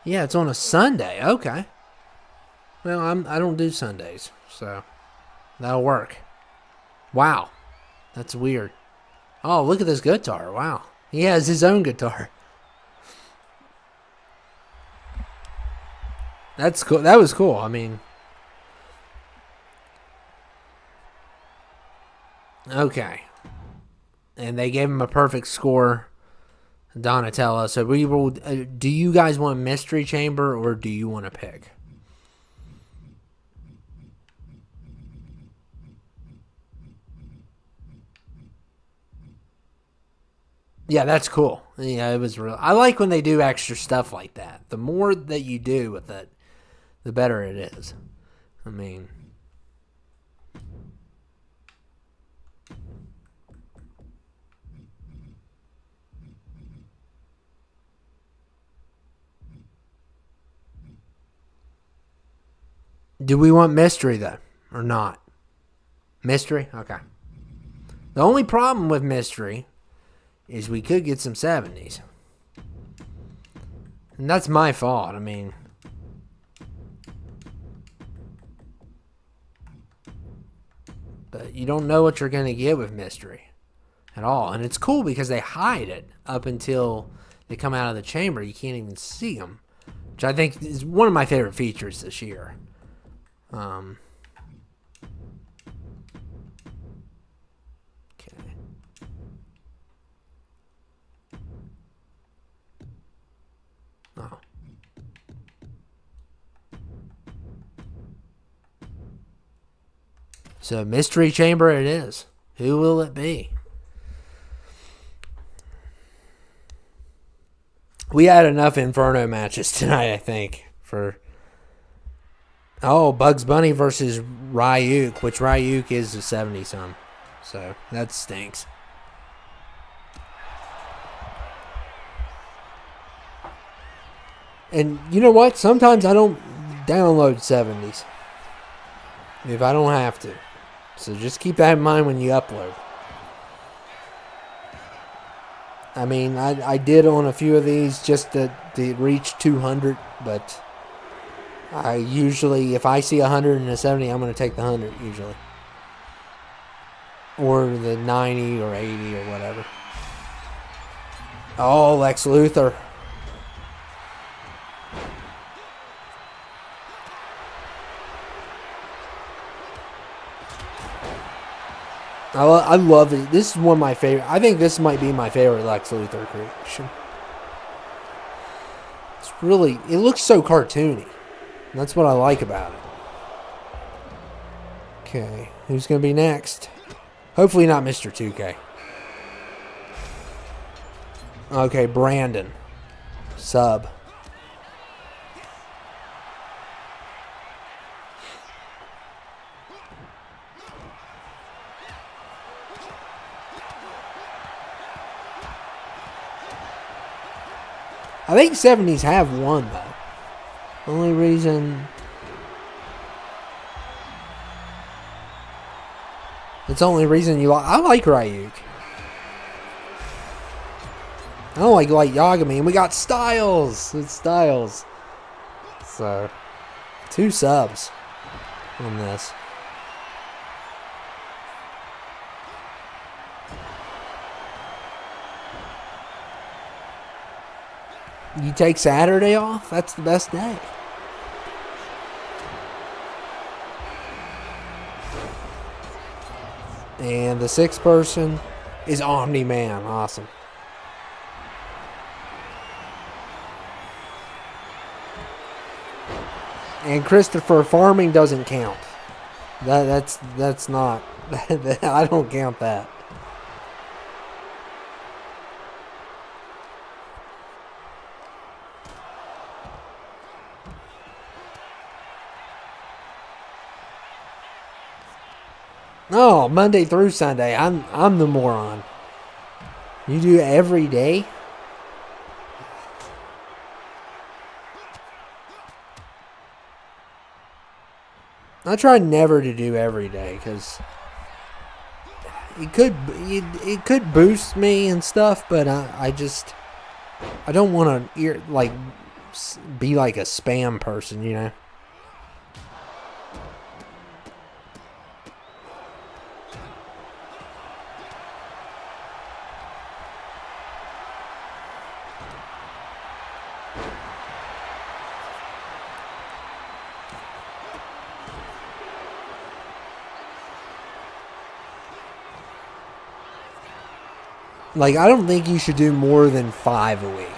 Yeah, it's on a Sunday. Okay. Well, I don't do Sundays, so that'll work. Wow, that's weird. Oh, look at this guitar. Wow, he has his own guitar. That's cool. That was cool. I mean, okay. And they gave him a perfect score, Donatello. So we will. Do you guys want Mystery Chamber or do you want to pick? Yeah, that's cool. Yeah, it was real. I like when they do extra stuff like that. The more that you do with it, the better it is. I mean, do we want mystery though, or not? Mystery? Okay. The only problem with mystery is we could get some 70s. And that's my fault. I mean, but you don't know what you're going to get with mystery at all. And it's cool because they hide it up until they come out of the chamber. You can't even see them, which I think is one of my favorite features this year. Okay. Oh. So mystery chamber it is. Who will it be? We had enough Inferno matches tonight, I think, for... Oh, Bugs Bunny versus Ryuk, which Ryuk is a 70-some. So, that stinks. And you know what? Sometimes I don't download 70s. If I don't have to. So just keep that in mind when you upload. I mean, I did on a few of these just to reach 200, but... I usually, if I see 100 and a 70, I'm going to take the 100 usually. Or the 90 or 80 or whatever. Oh, Lex Luthor. I love it. This is one of my favorite. I think this might be my favorite Lex Luthor creation. It's really, it looks so cartoony. That's what I like about it. Okay, who's going to be next? Hopefully not Mr. 2K. Okay, Brandon. Sub. I think 70s have won, though. Only reason... It's the only reason you like... I like Ryuk. I don't like Yagami. And we got Styles. It's Styles. So, 2 subs on this. You take Saturday off? That's the best day. And the 6th person is Omni-Man. Awesome. And Christopher, farming doesn't count. That's not. I don't count that. Oh, Monday through Sunday. I'm the moron. You do every day? I try never to do every day because it could boost me and stuff, but I don't want to be like a spam person, you know. Like, I don't think you should do more than 5 a week.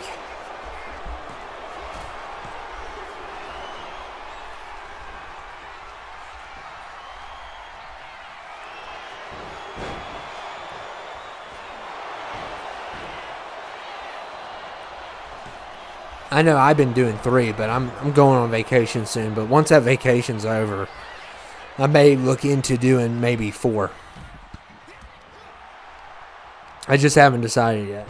I know I've been doing 3, but I'm going on vacation soon. But once that vacation's over, I may look into doing maybe 4. I just haven't decided yet.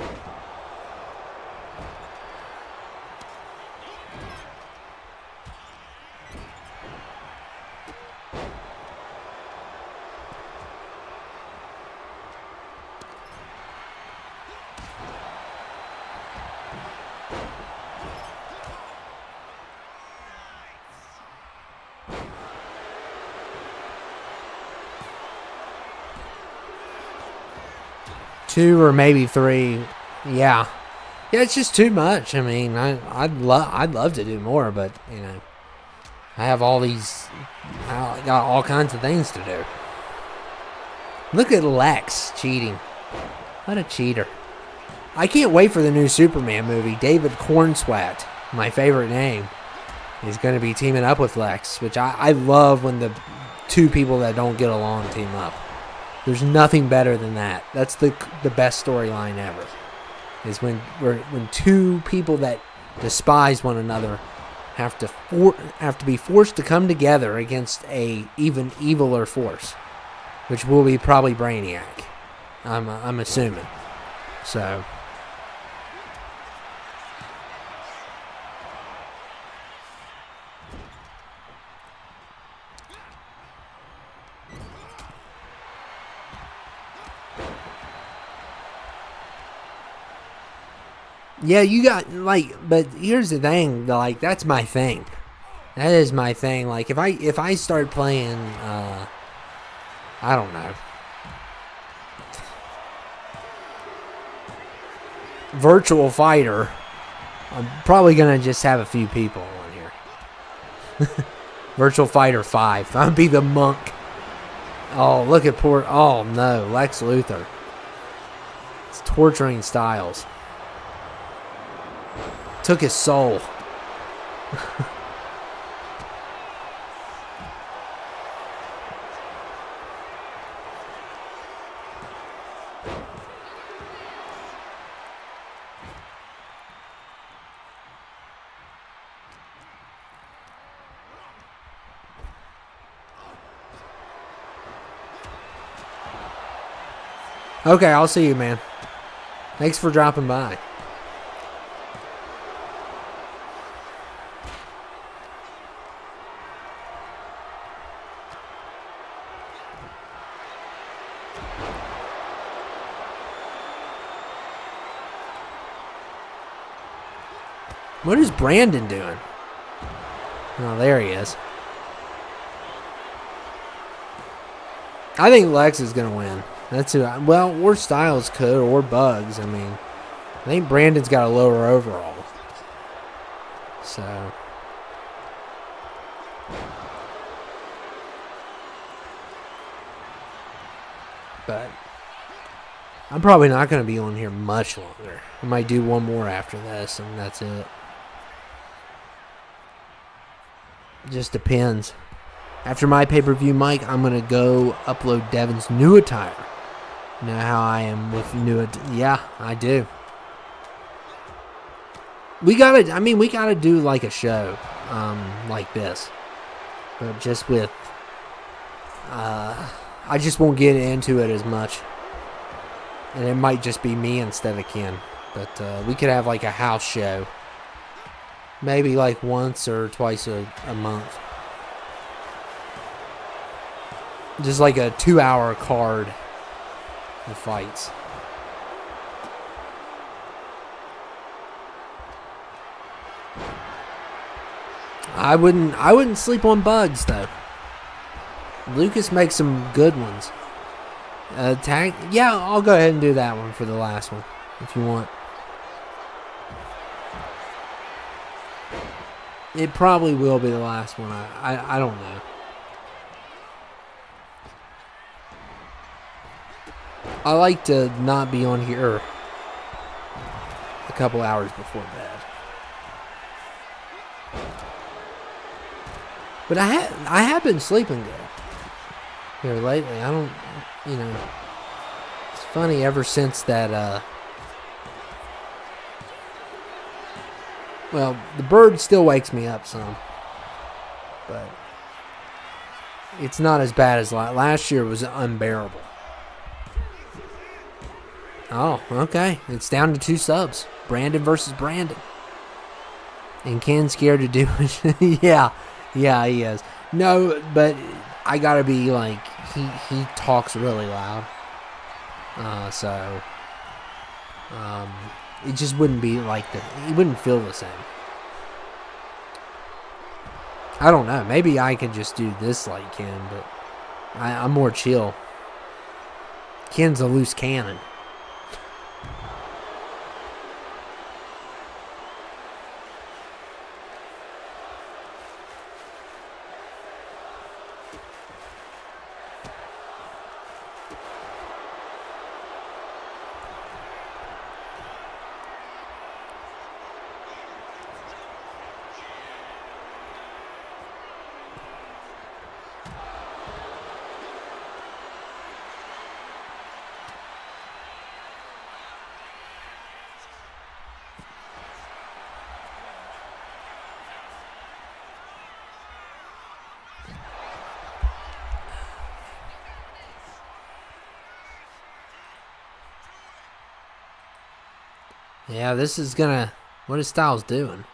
Two or maybe 3, yeah. It's just too much. I mean, I'd love to do more, but you know, I got all kinds of things to do. Look at Lex cheating. What a cheater! I can't wait for the new Superman movie. David Cornswat, my favorite name, is going to be teaming up with Lex, which I love when the 2 people that don't get along team up. There's nothing better than that. That's the best storyline ever. Is when 2 people that despise one another have to be forced to come together against a even eviler force, which will be probably Brainiac. I'm assuming. So. Yeah, you got, but here's the thing, that's my thing. That is my thing. Like, if I start playing, I don't know, Virtual Fighter, I'm probably going to just have a few people on here. Virtual Fighter 5. I'll be the monk. Oh, look at oh no, Lex Luthor. It's torturing Styles. Took his soul. Okay, I'll see you, man. Thanks for dropping by. What is Brandon doing? Oh, there he is. I think Lex is going to win. That's who. Or Styles could, or Bugs. I mean, I think Brandon's got a lower overall. So. But I'm probably not going to be on here much longer. I might do one more after this, and that's it. Just depends. After my pay-per-view, Mike, I'm going to go upload Devin's new attire. You know how I am with new yeah, I do. We gotta do like a show like this. But just with I just won't get into it as much. And it might just be me instead of Ken. But we could have like a house show. Maybe like once or twice a month. Just like a 2-hour card of fights. I wouldn't sleep on bugs though. Lucas makes some good ones. Tag, yeah, I'll go ahead and do that one for the last one if you want. It probably will be the last one. I don't know. I like to not be on here a couple hours before bed. But I have been sleeping good here lately. I don't, you know, it's funny ever since that, well, the bird still wakes me up some, but it's not as bad as last year. Was unbearable. Oh, okay. It's down to 2 subs. Brandon versus Brandon. And Ken's scared to do it. Yeah, he is. No, but I gotta be like, he talks really loud. So it just wouldn't be like it wouldn't feel the same. I don't know. Maybe I could just do this like Ken, but I'm more chill. Ken's a loose cannon. Yeah, this is gonna... What is Styles doing?